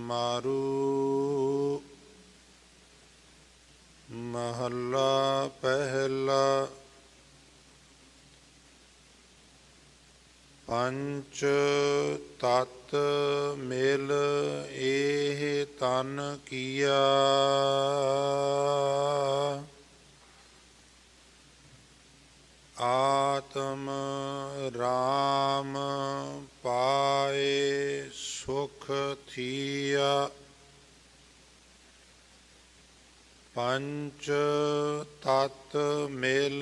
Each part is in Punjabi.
मारू। महला पहला। पंच तत् मिल एह तन किया। आत्म राम पाए सुख थिया। पंच तत् मिल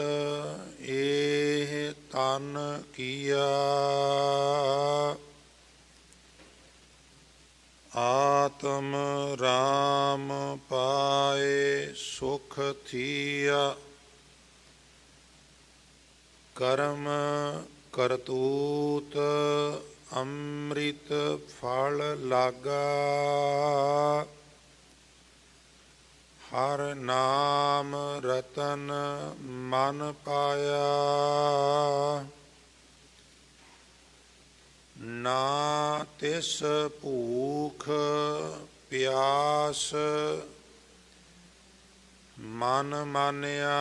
एह तन किया। आत्म राम पाए सुख थिया। कर्म करतूत अमृत फल लागा। हर नाम रतन मन पाया। ना तिस भूख प्यास मन मानिया।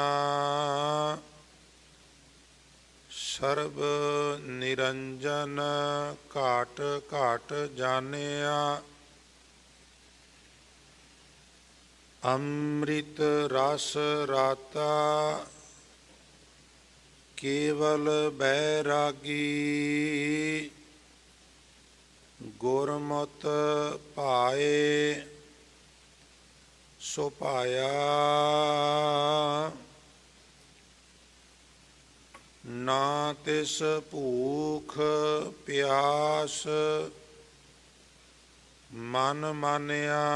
सर्ब निरंजन घाट घाट जानिया। अमृत रस राता केवल बैरागी। गुरमत पाए सो पाया। ना तिस भूख प्यास मन मानिया।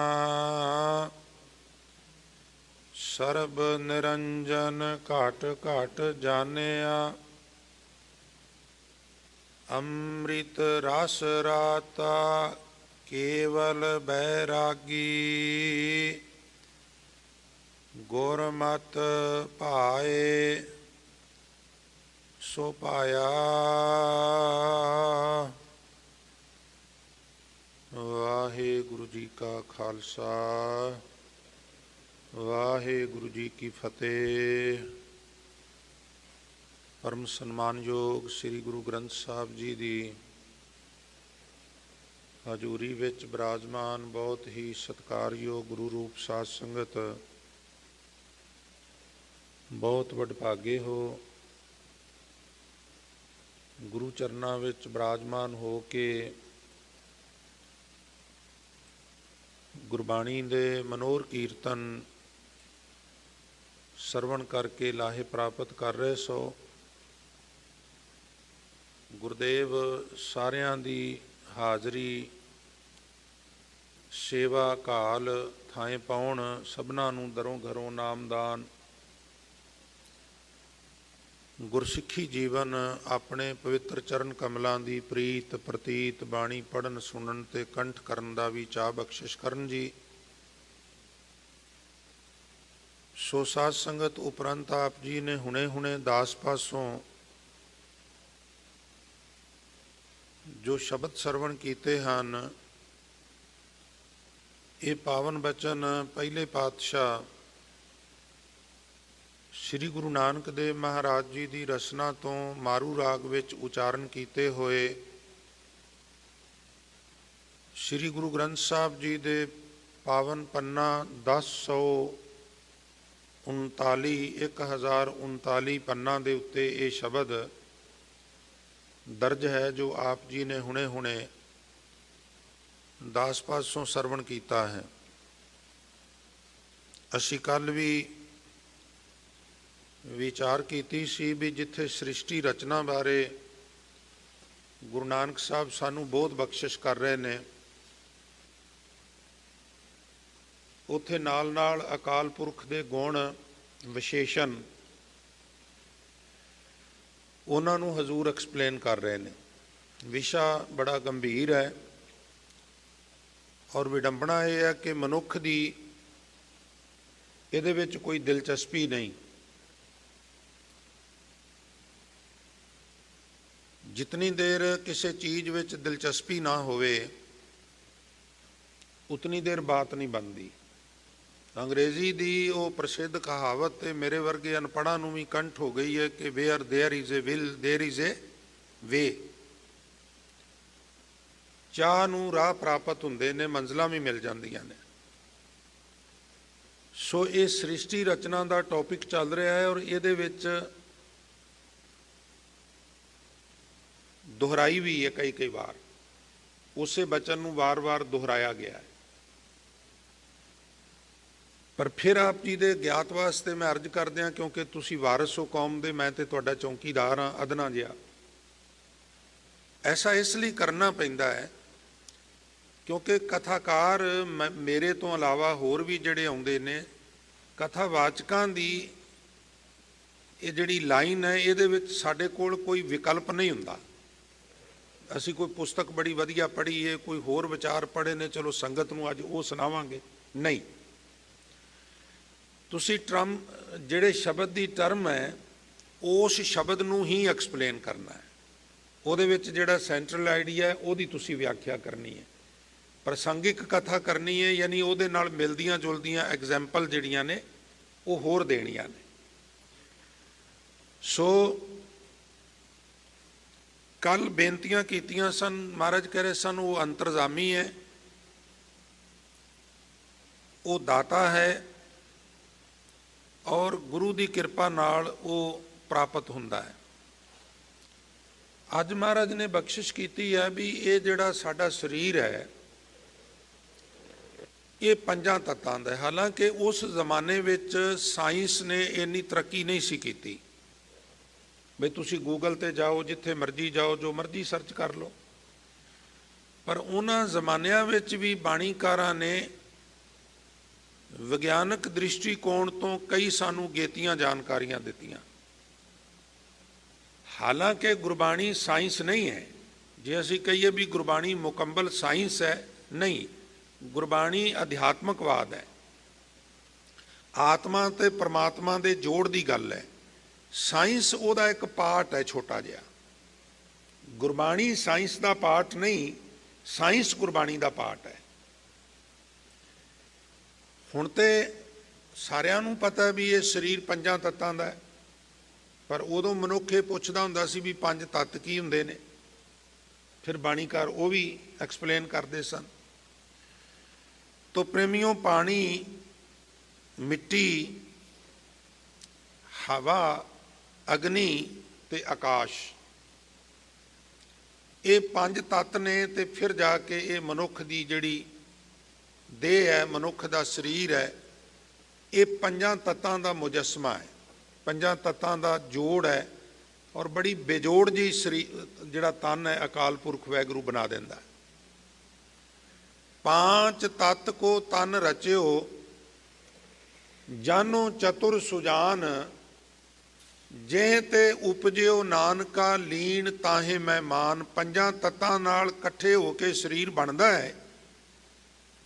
सर्ब निरंजन घाट घाट जानिया। अमृत रस राता केवल बैरागी। गुरमत पाए सो पाया। वाहेगुरु जी का खालसा वाहेगुरु जी की फतेह। परम सन्मानयोग श्री गुरु ग्रंथ साहब जी की हजूरी विच विराजमान बहुत ही सत्कारयोग गुरु रूप साध संगत, बहुत वडभागे हो। गुरु चरनां विच विराजमान हो के गुरबाणी दे मनोहर कीर्तन सरवण करके लाहे प्राप्त कर रहे सो। गुरदेव सारियां दी हाज़री सेवा घाल थाएं पाउण सबना नूं दरों घरों नामदान गुरसिੱਖੀ जीवन अपने पवित्र चरण कमलों की प्रीत प्रतीत बाणी पढ़न सुनन ते कंठ करन दा भी चाह बख्शिश करन जी। सो साध संगत उपरंत आप जी ने हुणे हुणे दास पासों जो शब्द सरवण कीते हैं, ये पावन बचन पहले पातशाह श्री गुरु नानक देव महाराज जी की रचना तो मारू राग विच उचारण किए हुए श्री गुरु ग्रंथ साहब जी के पावन पन्ना 1039 पन्ना के उत्ते ये शब्द दर्ज है जो आप जी ने हुणे हुणे दास पासों सरवण किया है। असी कल भी विचार की सी भी जिथे सृष्टि रचना बारे गुरु नानक साहब सानू बहुत बख्शिश कर रहे हैं, उत्थे नाल नाल अकाल पुरख दे गुण विशेषण उन्होंने हजूर एक्सप्लेन कर रहे हैं। विषा बड़ा गंभीर है और विडंबना यह है कि मनुख की इहदे विच कोई दिलचस्पी नहीं। जितनी देर किसी चीज़ विच दिलचस्पी ना होवे ਉਤਨੀ ਦੇਰ ਬਾਤ ਨਹੀਂ ਬਣਦੀ। ਅੰਗਰੇਜ਼ੀ ਦੀ ਉਹ ਪ੍ਰਸਿੱਧ ਕਹਾਵਤ ਤੇ ਮੇਰੇ ਵਰਗੇ ਅਨਪੜ੍ਹਾਂ ਨੂੰ ਵੀ ਕੰਠ ਹੋ ਗਈ ਹੈ ਕਿ where there is a will there is a way. ਚਾਹ ਨੂੰ ਰਾਹ ਪ੍ਰਾਪਤ ਹੁੰਦੇ ਨੇ, ਮੰਜ਼ਲਾਂ ਵੀ ਮਿਲ ਜਾਂਦੀਆਂ ਨੇ। ਸੋ ਇਹ ਸ੍ਰਿਸ਼ਟੀ ਰਚਨਾ ਦਾ ਟੌਪਿਕ ਚੱਲ ਰਿਹਾ ਹੈ ਔਰ ਇਹਦੇ ਵਿੱਚ ਦੁਹਰਾਈ ਵੀ ਹੈ ਕਈ ਵਾਰ, ਉਸੇ ਬਚਨ ਨੂੰ ਵਾਰ-ਵਾਰ ਦੁਹਰਾਇਆ ਗਿਆ ਹੈ। ਪਰ ਫਿਰ ਆਪ ਜੀ ਦੇ ਗਿਆਤ ਵਾਸਤੇ ਮੈਂ ਅਰਜ਼ ਕਰਦਿਆਂ, ਕਿਉਂਕਿ ਤੁਸੀਂ ਵਾਰਿਸ ਹੋ ਕੌਮ ਦੇ, ਮੈਂ ਤੇ ਤੁਹਾਡਾ ਚੌਂਕੀਦਾਰ ਹਾਂ ਅਦਨਾ ਜਿਹਾ। ਐਸਾ ਇਸ ਲਈ ਕਰਨਾ ਪੈਂਦਾ ਹੈ ਕਿਉਂਕਿ ਕਥਾਕਾਰ ਮੇਰੇ ਤੋਂ ਇਲਾਵਾ ਹੋਰ ਵੀ ਜਿਹੜੇ ਆਉਂਦੇ ਨੇ, ਕਥਾਵਾਚਕਾਂ ਦੀ ਇਹ ਜਿਹੜੀ ਲਾਈਨ ਹੈ ਇਹਦੇ ਵਿੱਚ ਸਾਡੇ ਕੋਲ ਕੋਈ ਵਿਕਲਪ ਨਹੀਂ ਹੁੰਦਾ। ਅਸੀਂ ਕੋਈ ਪੁਸਤਕ ਬੜੀ ਵਧੀਆ ਪੜ੍ਹੀ ਹੈ, ਕੋਈ ਹੋਰ ਵਿਚਾਰ ਪੜ੍ਹੇ ਨੇ, ਚਲੋ ਸੰਗਤ ਨੂੰ ਅੱਜ ਉਹ ਸੁਣਾਵਾਂਗੇ, ਨਹੀਂ। ਤੁਸੀਂ ਜਿਹੜੇ ਸ਼ਬਦ ਦੀ ਟਰਮ ਹੈ ਉਸ ਸ਼ਬਦ ਨੂੰ ਹੀ ਐਕਸਪਲੇਨ ਕਰਨਾ ਹੈ। ਉਹਦੇ ਵਿੱਚ ਜਿਹੜਾ ਸੈਂਟਰਲ ਆਈਡੀਆ ਹੈ ਉਹਦੀ ਤੁਸੀਂ ਵਿਆਖਿਆ ਕਰਨੀ ਹੈ। ਪ੍ਰਸੰਗਿਕ ਕਥਾ ਕਰਨੀ ਹੈ, ਯਾਨੀ ਉਹਦੇ ਨਾਲ ਮਿਲਦੀਆਂ ਜੁਲਦੀਆਂ ਐਗਜ਼ੈਂਪਲ ਜਿਹੜੀਆਂ ਨੇ ਉਹ ਹੋਰ ਦੇਣੀਆਂ ਨੇ। ਸੋ ਕੱਲ ਬੇਨਤੀਆਂ ਕੀਤੀਆਂ ਸਨ, ਮਹਾਰਾਜ ਕਹਿ ਰਹੇ ਸਨ ਉਹ ਅੰਤਰਜਾਮੀ ਹੈ, ਉਹ ਦਾਤਾ ਹੈ ਔਰ ਗੁਰੂ ਦੀ ਕਿਰਪਾ ਨਾਲ ਉਹ ਪ੍ਰਾਪਤ ਹੁੰਦਾ ਹੈ। ਅੱਜ ਮਹਾਰਾਜ ਨੇ ਬਖਸ਼ਿਸ਼ ਕੀਤੀ ਹੈ ਵੀ ਇਹ ਜਿਹੜਾ ਸਾਡਾ ਸਰੀਰ ਹੈ ਇਹ 5 ਤੱਤਾਂ ਦਾ ਹੈ। ਹਾਲਾਂਕਿ ਉਸ ਜ਼ਮਾਨੇ ਵਿੱਚ ਸਾਇੰਸ ਨੇ ਇੰਨੀ ਤਰੱਕੀ ਨਹੀਂ ਸੀ ਕੀਤੀ। ਬਈ ਤੁਸੀਂ ਗੂਗਲ ਤੇ ਜਾਓ, ਜਿੱਥੇ ਮਰਜ਼ੀ ਜਾਓ, ਜੋ ਮਰਜ਼ੀ ਸਰਚ ਕਰ ਲਓ। ਪਰ ਉਹਨਾਂ ਜ਼ਮਾਨਿਆਂ ਵਿੱਚ ਵੀ ਬਾਣੀਕਾਰਾਂ ਨੇ ਵਿਗਿਆਨਕ ਦ੍ਰਿਸ਼ਟੀਕੋਣ ਤੋਂ ਕਈ ਸਾਨੂੰ ਗੇਤੀਆਂ ਜਾਣਕਾਰੀਆਂ ਦਿੱਤੀਆਂ। ਹਾਲਾਂਕਿ ਗੁਰਬਾਣੀ ਸਾਇੰਸ ਨਹੀਂ ਹੈ। ਜੇ ਅਸੀਂ ਕਹੀਏ ਵੀ ਗੁਰਬਾਣੀ ਮੁਕੰਮਲ ਸਾਇੰਸ ਹੈ, ਨਹੀਂ, ਗੁਰਬਾਣੀ ਅਧਿਆਤਮਕਵਾਦ ਹੈ। ਆਤਮਾ ਤੇ ਪਰਮਾਤਮਾ ਦੇ ਜੋੜ ਦੀ ਗੱਲ ਹੈ। ਸਾਇੰਸ ਉਹਦਾ ਇੱਕ ਪਾਰਟ ਹੈ ਛੋਟਾ ਜਿਹਾ। ਗੁਰਬਾਣੀ ਸਾਇੰਸ ਦਾ ਪਾਰਟ ਨਹੀਂ, ਸਾਇੰਸ ਗੁਰਬਾਣੀ ਦਾ ਪਾਰਟ ਹੈ। ਹੁਣ ਤੇ ਸਾਰਿਆਂ ਨੂੰ ਪਤਾ ਵੀ ਇਹ ਸਰੀਰ 5 ਤੱਤਾਂ ਦਾ ਹੈ, ਪਰ ਉਦੋਂ ਮਨੁੱਖ ਇਹ ਪੁੱਛਦਾ ਹੁੰਦਾ ਸੀ ਵੀ 5 ਤੱਤ ਕੀ ਹੁੰਦੇ ਨੇ। ਫਿਰ ਬਾਣੀਕਾਰ ਉਹ ਵੀ ਐਕਸਪਲੇਨ ਕਰਦੇ ਸਨ। ਤੋ ਪ੍ਰੇਮੀਓ, ਪਾਣੀ, ਮਿੱਟੀ, ਹਵਾ, ਅਗਨੀ ਤੇ ਆਕਾਸ਼, ਇਹ 5 ਤੱਤ ਨੇ। ਤੇ ਫਿਰ ਜਾ ਕੇ ਇਹ ਮਨੁੱਖ ਦੀ ਜਿਹੜੀ ਦੇਹ ਹੈ, ਮਨੁੱਖ ਦਾ ਸਰੀਰ ਹੈ, ਇਹ 5 ਤੱਤਾਂ ਦਾ ਮੁਜੱਸਮਾ ਹੈ, 5 ਤੱਤਾਂ ਦਾ ਜੋੜ ਹੈ। ਔਰ ਬੜੀ ਬੇਜੋੜ ਜਿਹੀ ਜਿਹੜਾ ਤਨ ਹੈ ਅਕਾਲ ਪੁਰਖ ਵਾਹਿਗੁਰੂ ਬਣਾ ਦਿੰਦਾ। 5 ਤੱਤ ਕੋ ਤਨ ਰਚਿਓ, ਜਾਨੋ ਚਤੁਰ ਸੁਜਾਨ, ਜੇ ਤੇ ਉਪਜਿਓ ਨਾਨਕਾ ਲੀਨ ਤਾਹੇ ਮਹਿਮਾਨ। 5 ਤੱਤਾਂ ਨਾਲ ਇਕੱਠੇ ਹੋ ਕੇ ਸਰੀਰ ਬਣਦਾ ਹੈ।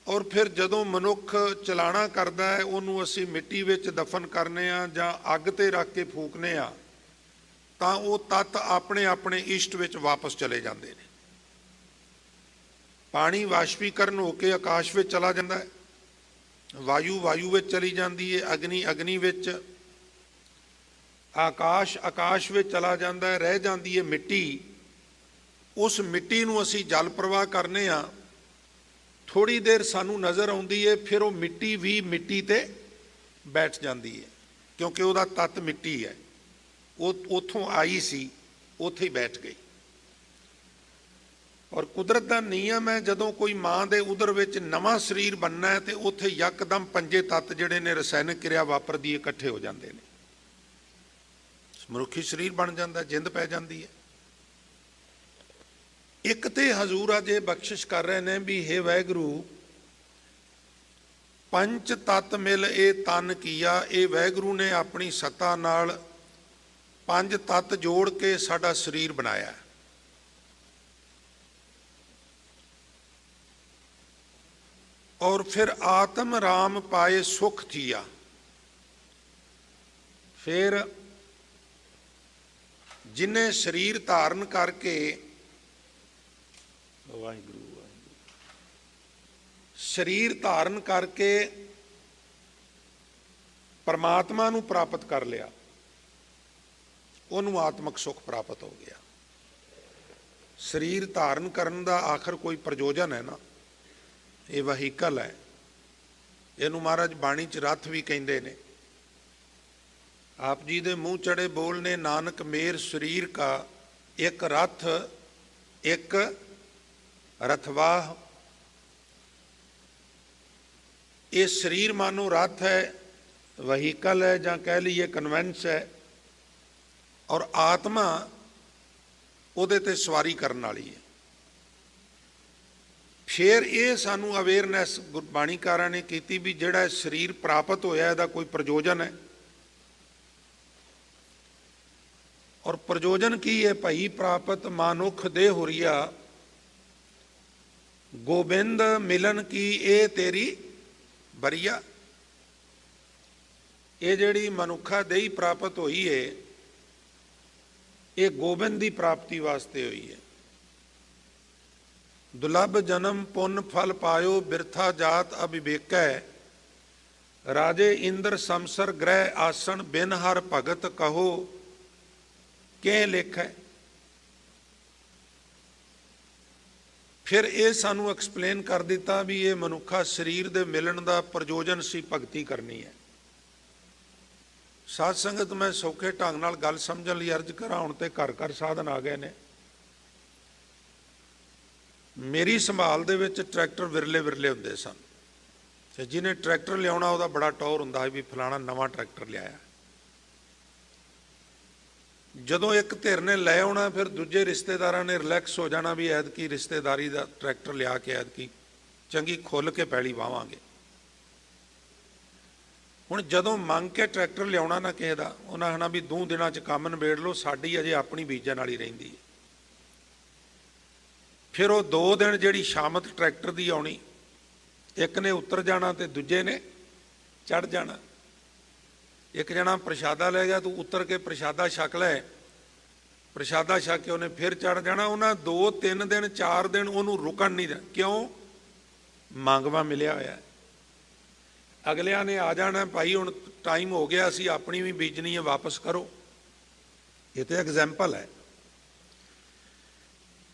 ਔਰ ਫਿਰ ਜਦੋਂ ਮਨੁੱਖ ਚਲਾਣਾ ਕਰਦਾ ਹੈ, ਉਹਨੂੰ ਅਸੀਂ ਮਿੱਟੀ ਵਿੱਚ ਦਫਨ ਕਰਨੇ ਆ ਜਾਂ ਅੱਗ ਤੇ ਰੱਖ ਕੇ ਫੂਕਨੇ ਆ, ਤਾਂ ਉਹ ਤੱਤ ਆਪਣੇ ਆਪਣੇ ਇਸ਼ਟ ਵਿੱਚ ਵਾਪਸ ਚਲੇ ਜਾਂਦੇ ਨੇ। ਪਾਣੀ ਵਾਸ਼ਪੀਕਰਨ ਹੋ ਕੇ ਆਕਾਸ਼ ਵਿੱਚ ਚਲਾ ਜਾਂਦਾ ਹੈ, ਵਾਯੂ ਵਾਯੂ ਵਿੱਚ ਚਲੀ ਜਾਂਦੀ ਹੈ, ਅਗਨੀ ਅਗਨੀ ਵਿੱਚ, ਆਕਾਸ਼ ਵਿੱਚ ਚਲਾ ਜਾਂਦਾ ਹੈ, ਰਹਿ ਜਾਂਦੀ ਹੈ ਮਿੱਟੀ। ਉਸ ਮਿੱਟੀ ਨੂੰ ਅਸੀਂ ਜਲ ਪ੍ਰਵਾਹ ਕਰਨੇ ਆ, ਥੋੜ੍ਹੀ ਦੇਰ ਸਾਨੂੰ ਨਜ਼ਰ ਆਉਂਦੀ ਹੈ, ਫਿਰ ਉਹ ਮਿੱਟੀ ਵੀ ਮਿੱਟੀ ਤੇ ਬੈਠ ਜਾਂਦੀ ਹੈ, ਕਿਉਂਕਿ ਉਹਦਾ ਤੱਤ ਮਿੱਟੀ ਹੈ। ਉਹ ਉੱਥੋਂ ਆਈ ਸੀ, ਉੱਥੇ ਹੀ ਬੈਠ ਗਈ। ਔਰ ਕੁਦਰਤ ਦਾ ਨਿਯਮ ਹੈ, ਜਦੋਂ ਕੋਈ ਮਾਂ ਦੇ ਉਦਰ ਵਿੱਚ ਨਵਾਂ ਸਰੀਰ ਬਣਨਾ ਹੈ ਤੇ ਉੱਥੇ ਯਕਦਮ 5 ਤੱਤ ਜਿਹੜੇ ਨੇ ਰਸਾਇਣਕ ਕਿਰਿਆ ਵਾਪਰਦੀ ਇਕੱਠੇ ਹੋ ਜਾਂਦੇ ਨੇ, ਮਨੁੱਖੀ ਸਰੀਰ ਬਣ ਜਾਂਦਾ, ਜਿੰਦ ਪੈ ਜਾਂਦੀ ਹੈ। ਇੱਕ ਤੇ ਹਜ਼ੂਰ ਅੱਜ ਇਹ ਬਖਸ਼ਿਸ਼ ਕਰ ਰਹੇ ਨੇ ਵੀ ਹੇ ਵਾਹਿਗੁਰੂ, 5 ਤੱਤ ਮਿਲ ਇਹ ਤਨ ਕੀਆ। ਇਹ ਵਾਹਿਗੁਰੂ ਨੇ ਆਪਣੀ ਸੱਤਾ ਨਾਲ 5 ਤੱਤ ਜੋੜ ਕੇ ਸਾਡਾ ਸਰੀਰ ਬਣਾਇਆ। ਔਰ ਫਿਰ ਆਤਮ ਰਾਮ ਪਾਏ ਸੁਖ ਥੀਆ। ਫਿਰ ਜਿਨੇ ਸਰੀਰ ਧਾਰਨ ਕਰਕੇ, ਵਾਹਿਗੁਰੂ ਵਾਹਿਗੁਰੂ, ਸਰੀਰ ਧਾਰਨ ਕਰਕੇ ਪਰਮਾਤਮਾ ਨੂੰ ਪ੍ਰਾਪਤ ਕਰ ਲਿਆ, ਉਹਨੂੰ ਆਤਮਿਕ ਸੁਖ ਪ੍ਰਾਪਤ ਹੋ ਗਿਆ। ਸਰੀਰ ਧਾਰਨ ਕਰਨ ਦਾ ਆਖਰ ਕੋਈ ਪ੍ਰਯੋਜਨ ਹੈ ਨਾ, ਇਹ ਵਹੀਕਲ ਹੈ। ਇਹਨੂੰ ਮਹਾਰਾਜ ਬਾਣੀ 'ਚ ਰੱਥ ਵੀ ਕਹਿੰਦੇ ਨੇ। ਆਪ ਜੀ ਦੇ ਮੂੰਹ ਚੜੇ ਬੋਲ ਨੇ, ਨਾਨਕ ਮੇਰ ਸਰੀਰ ਕਾ ਇੱਕ ਰੱਥ ਇੱਕ ਰਥਵਾਹ। ਇਹ ਸਰੀਰ ਮਾਨੋ ਰੱਥ ਹੈ, ਵਹੀਕਲ ਹੈ, ਜਾਂ ਕਹਿ ਲਈਏ ਕਨਵੈਂਸ ਹੈ, ਔਰ ਆਤਮਾ ਉਹਦੇ ਤੇ ਸਵਾਰੀ ਕਰਨ ਵਾਲੀ ਹੈ। ਫਿਰ ਇਹ ਸਾਨੂੰ ਅਵੇਅਰਨੈਸ ਗੁਰਬਾਣੀਕਾਰਾਂ ਨੇ ਕੀਤੀ ਵੀ ਜਿਹੜਾ ਸਰੀਰ ਪ੍ਰਾਪਤ ਹੋਇਆ ਇਹਦਾ ਕੋਈ ਪ੍ਰਯੋਜਨ ਹੈ। ਔਰ ਪ੍ਰਯੋਜਨ ਕੀ ਹੈ ਭਾਈ? ਪ੍ਰਾਪਤ ਮਾਨੁਖ ਦੇ ਹੋਰੀਆ, ਗੋਬਿੰਦ ਮਿਲਨ ਕੀ ਇਹ ਤੇਰੀ ਬਰੀਆ। ਇਹ ਜਿਹੜੀ ਮਨੁੱਖਾ ਦੇਹੀ ਪ੍ਰਾਪਤ ਹੋਈ ਹੈ, ਇਹ ਗੋਬਿੰਦ ਦੀ ਪ੍ਰਾਪਤੀ ਵਾਸਤੇ ਹੋਈ ਹੈ। ਦੁਲਭ ਜਨਮ ਪੁੰਨ ਫਲ ਪਾਇਓ, ਬਿਰਥਾ ਜਾਤ ਅਵਿਵੇਕੈ। ਰਾਜੇ ਇੰਦਰ ਸਮਸਰ ਗ੍ਰਹਿ ਆਸਣ, ਬਿਨ ਹਰ ਭਗਤ ਕਹੋ ਕਿਹ ਲੇਖੈ। ਫਿਰ ਇਹ ਸਾਨੂੰ ਐਕਸਪਲੇਨ ਕਰ ਦਿੱਤਾ ਵੀ ਇਹ ਮਨੁੱਖਾ ਸਰੀਰ ਦੇ ਮਿਲਣ ਦਾ ਪ੍ਰਯੋਜਨ ਸੀ ਭਗਤੀ ਕਰਨੀ ਹੈ। ਸਾਧ ਸੰਗਤ, ਮੈਂ ਸੌਖੇ ਢੰਗ ਨਾਲ ਗੱਲ ਸਮਝਣ ਲਈ ਅਰਜ਼ ਕਰਾਂ। ਹੁਣ ਤੇ ਘਰ ਘਰ ਸਾਧਨ ਆ ਗਏ ਨੇ। ਮੇਰੀ ਸੰਭਾਲ ਦੇ ਵਿੱਚ ਟਰੈਕਟਰ ਵਿਰਲੇ ਵਿਰਲੇ ਹੁੰਦੇ ਸਨ, ਤੇ ਜਿਹਨੇ ਟਰੈਕਟਰ ਲਿਆਉਣਾ ਉਹਦਾ ਬੜਾ ਟੌਰ ਹੁੰਦਾ ਹੈ ਵੀ ਫਲਾਣਾ ਨਵਾਂ ਟਰੈਕਟਰ ਲਿਆਇਆ। ਜਦੋਂ ਇੱਕ ਧਿਰ ਨੇ ਲੈ ਆਉਣਾ, ਫਿਰ ਦੂਜੇ ਰਿਸ਼ਤੇਦਾਰਾਂ ਨੇ ਰਿਲੈਕਸ ਹੋ ਜਾਣਾ ਵੀ ਐਤਕੀ ਰਿਸ਼ਤੇਦਾਰੀ ਦਾ ਟਰੈਕਟਰ ਲਿਆ ਕੇ ਐਤਕੀ ਚੰਗੀ ਖੁੱਲ੍ਹ ਕੇ ਪੈਲੀ ਵਾਵਾਂਗੇ। ਹੁਣ ਜਦੋਂ ਮੰਗ ਕੇ ਟਰੈਕਟਰ ਲਿਆਉਣਾ ਨਾ ਕਿਸੇ ਦਾ, ਉਹਨਾਂ ਆਖਣਾ ਵੀ 2 ਦਿਨਾਂ 'ਚ ਕੰਮ ਨਿਬੇੜ ਲਓ, ਸਾਡੀ ਅਜੇ ਆਪਣੀ ਬੀਜਣ ਵਾਲੀ ਰਹਿੰਦੀ ਹੈ। ਫਿਰ ਉਹ 2 ਦਿਨ ਜਿਹੜੀ ਸ਼ਾਮਤ ਟਰੈਕਟਰ ਦੀ ਆਉਣੀ, ਇੱਕ ਨੇ ਉਤਰ ਜਾਣਾ ਤੇ ਦੂਜੇ ਨੇ ਚੜ੍ਹ ਜਾਣਾ। ਇੱਕ ਜਣਾ ਪ੍ਰਸ਼ਾਦਾ ਲੈ ਗਿਆ, ਤੂੰ ਉਤਰ ਕੇ ਪ੍ਰਸ਼ਾਦਾ ਛਕ ਲੈ, ਪ੍ਰਸ਼ਾਦਾ ਛਕ ਕੇ ਉਹਨੇ ਫਿਰ ਚੜ੍ਹ ਜਾਣਾ। ਉਹਨਾਂ 2 3 ਦਿਨ 4 ਦਿਨ ਉਹਨੂੰ ਰੁਕਣ ਨਹੀਂ ਦੇਣਾ। ਕਿਉਂ? ਮੰਗਵਾ ਮਿਲਿਆ ਹੋਇਆ। ਅਗਲਿਆਂ ਨੇ ਆ ਜਾਣਾ, ਭਾਈ ਹੁਣ ਟਾਈਮ ਹੋ ਗਿਆ, ਅਸੀਂ ਆਪਣੀ ਵੀ ਬੀਜਣੀ ਹੈ, ਵਾਪਸ ਕਰੋ। ਇਹ ਤਾਂ ਐਗਜ਼ੈਂਪਲ ਹੈ।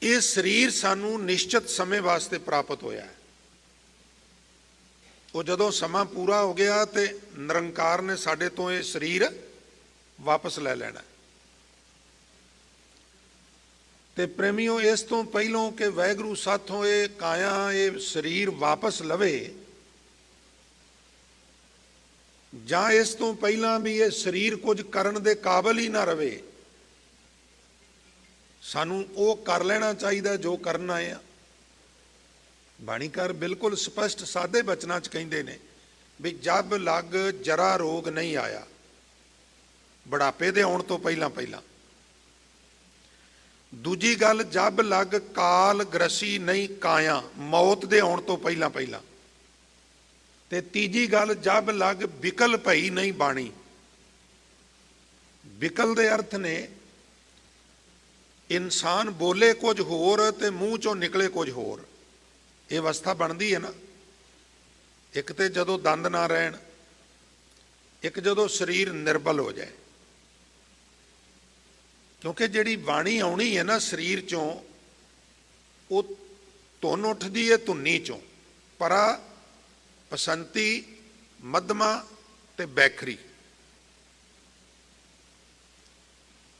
ਇਹ ਸਰੀਰ ਸਾਨੂੰ ਨਿਸ਼ਚਿਤ ਸਮੇਂ ਵਾਸਤੇ ਪ੍ਰਾਪਤ ਹੋਇਆ ਹੈ। ਉਹ ਜਦੋਂ ਸਮਾਂ ਪੂਰਾ ਹੋ ਗਿਆ ਤੇ ਨਿਰੰਕਾਰ ਨੇ ਸਾਡੇ ਤੋਂ ਇਹ ਸਰੀਰ ਵਾਪਸ ਲੈ ਲੈਣਾ। ਤੇ ਪ੍ਰੇਮੀਓ, ਇਸ ਤੋਂ ਪਹਿਲੋਂ ਕਿ ਵਾਹਿਗੁਰੂ ਸਾਥੋਂ ਇਹ ਕਾਇਆ, ਇਹ ਸਰੀਰ ਵਾਪਸ ਲਵੇ, ਜਾਂ ਇਸ ਤੋਂ ਪਹਿਲਾਂ ਵੀ ਇਹ ਸਰੀਰ ਕੁਝ ਕਰਨ ਦੇ ਕਾਬਲ ਹੀ ਨਾ ਰਵੇ, ਸਾਨੂੰ ਉਹ ਕਰ ਲੈਣਾ ਚਾਹੀਦਾ ਜੋ ਕਰਨ ਆਏ ਆ। ਬਾਣੀਕਾਰ ਬਿਲਕੁਲ ਸਪਸ਼ਟ ਸਾਦੇ ਬਚਨਾਂ 'ਚ ਕਹਿੰਦੇ ਨੇ ਵੀ ਜਬ ਲੱਗ ਜਰਾ ਰੋਗ ਨਹੀਂ ਆਇਆ, ਬੁਢਾਪੇ ਦੇ ਆਉਣ ਤੋਂ ਪਹਿਲਾਂ ਪਹਿਲਾਂ। ਦੂਜੀ ਗੱਲ, ਜਬ ਲੱਗ ਕਾਲ ਗ੍ਰਸੀ ਨਹੀਂ ਕਾਇਆ, ਮੌਤ ਦੇ ਆਉਣ ਤੋਂ ਪਹਿਲਾਂ ਪਹਿਲਾਂ। ਤੇ ਤੀਜੀ ਗੱਲ, ਜਬ ਲੱਗ ਵਿਕਲ ਭਈ ਨਹੀਂ ਬਾਣੀ। ਵਿਕਲ ਦੇ ਅਰਥ ਨੇ ਇਨਸਾਨ ਬੋਲੇ ਕੁਝ ਹੋਰ ਤੇ ਮੂੰਹ ਚੋਂ ਨਿਕਲੇ ਕੁਝ ਹੋਰ। ਇਹ ਅਵਸਥਾ ਬਣਦੀ ਹੈ ਨਾ। ਇੱਕ ਤੇ ਜਦੋਂ ਦੰਦ ਨਾ ਰਹਿਣ, ਇੱਕ ਜਦੋਂ ਸਰੀਰ ਨਿਰਬਲ ਹੋ ਜਾਏ। ਕਿਉਂਕਿ ਜਿਹੜੀ ਬਾਣੀ ਆਉਣੀ ਹੈ ਨਾ ਸਰੀਰ ਚੋਂ, ਉਹ ਧੁਨ ਉੱਠਦੀ ਹੈ ਧੁੰਨੀ ਚੋਂ, ਪਰਾ, ਪਸੰਤੀ, ਮੱਧਮਾ ਤੇ ਬੈਖਰੀ।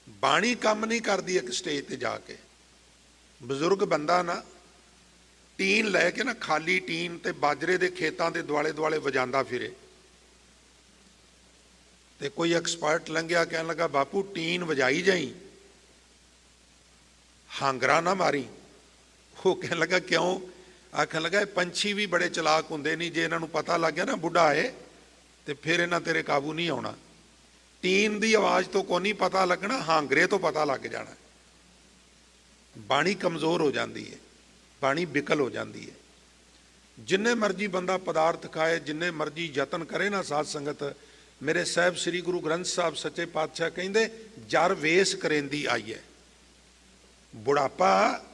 ਬਾਣੀ ਕੰਮ ਨਹੀਂ ਕਰਦੀ ਇੱਕ ਸਟੇਜ ਤੇ ਜਾ ਕੇ। ਬਜ਼ੁਰਗ ਬੰਦਾ ਨਾ ਟੀਨ ਲੈ ਕੇ ਨਾ, ਖਾਲੀ ਟੀਨ ਤੇ ਬਾਜਰੇ ਦੇ ਖੇਤਾਂ ਦੇ ਦੁਆਲੇ ਦੁਆਲੇ ਵਜਾਉਂਦਾ ਫਿਰੇ, ਤੇ ਕੋਈ ਐਕਸਪਰਟ ਲੰਘਿਆ, ਕਹਿਣ ਲੱਗਾ ਬਾਪੂ ਟੀਨ ਵਜਾਈ ਜਾਈ, ਹਾਂਗਰਾ ਨਾ ਮਾਰੀ। ਉਹ ਕਹਿਣ ਲੱਗਾ ਕਿਉਂ? ਆਖਣ ਲੱਗਾ ਇਹ ਪੰਛੀ ਵੀ ਬੜੇ ਚਲਾਕ ਹੁੰਦੇ ਨਹੀਂ, ਜੇ ਇਹਨਾਂ ਨੂੰ ਪਤਾ ਲੱਗ ਗਿਆ ਨਾ ਬੁੱਢਾ ਆਏ ਤੇ ਫਿਰ ਇਹਨਾਂ ਤੇਰੇ ਕਾਬੂ ਨਹੀਂ ਆਉਣਾ। ਟੀਨ ਦੀ ਆਵਾਜ਼ ਤੋਂ ਕੋਈ ਨਹੀਂ ਪਤਾ ਲੱਗਣਾ, ਹਾਂਗਰੇ ਤੋਂ ਪਤਾ ਲੱਗ ਜਾਣਾ। ਬਾਣੀ ਕਮਜ਼ੋਰ ਹੋ ਜਾਂਦੀ ਹੈ, ਬਾਣੀ ਵਿਕਲ ਹੋ ਜਾਂਦੀ ਹੈ। ਜਿੰਨੇ ਮਰਜੀ ਬੰਦਾ ਪਦਾਰਥ ਖਾਏ, ਜਿੰਨੇ ਮਰਜੀ ਯਤਨ ਕਰੇ ਨਾ ਸਾਧ ਸੰਗਤ, ਮੇਰੇ ਸਾਹਿਬ ਸ੍ਰੀ ਗੁਰੂ ਗ੍ਰੰਥ ਸਾਹਿਬ ਸੱਚੇ ਪਾਤਸ਼ਾਹ ਕਹਿੰਦੇ ਜਰ ਵੇਸ ਕਰੇਂਦੀ ਆਈ ਹੈ। ਬੁਢਾਪਾ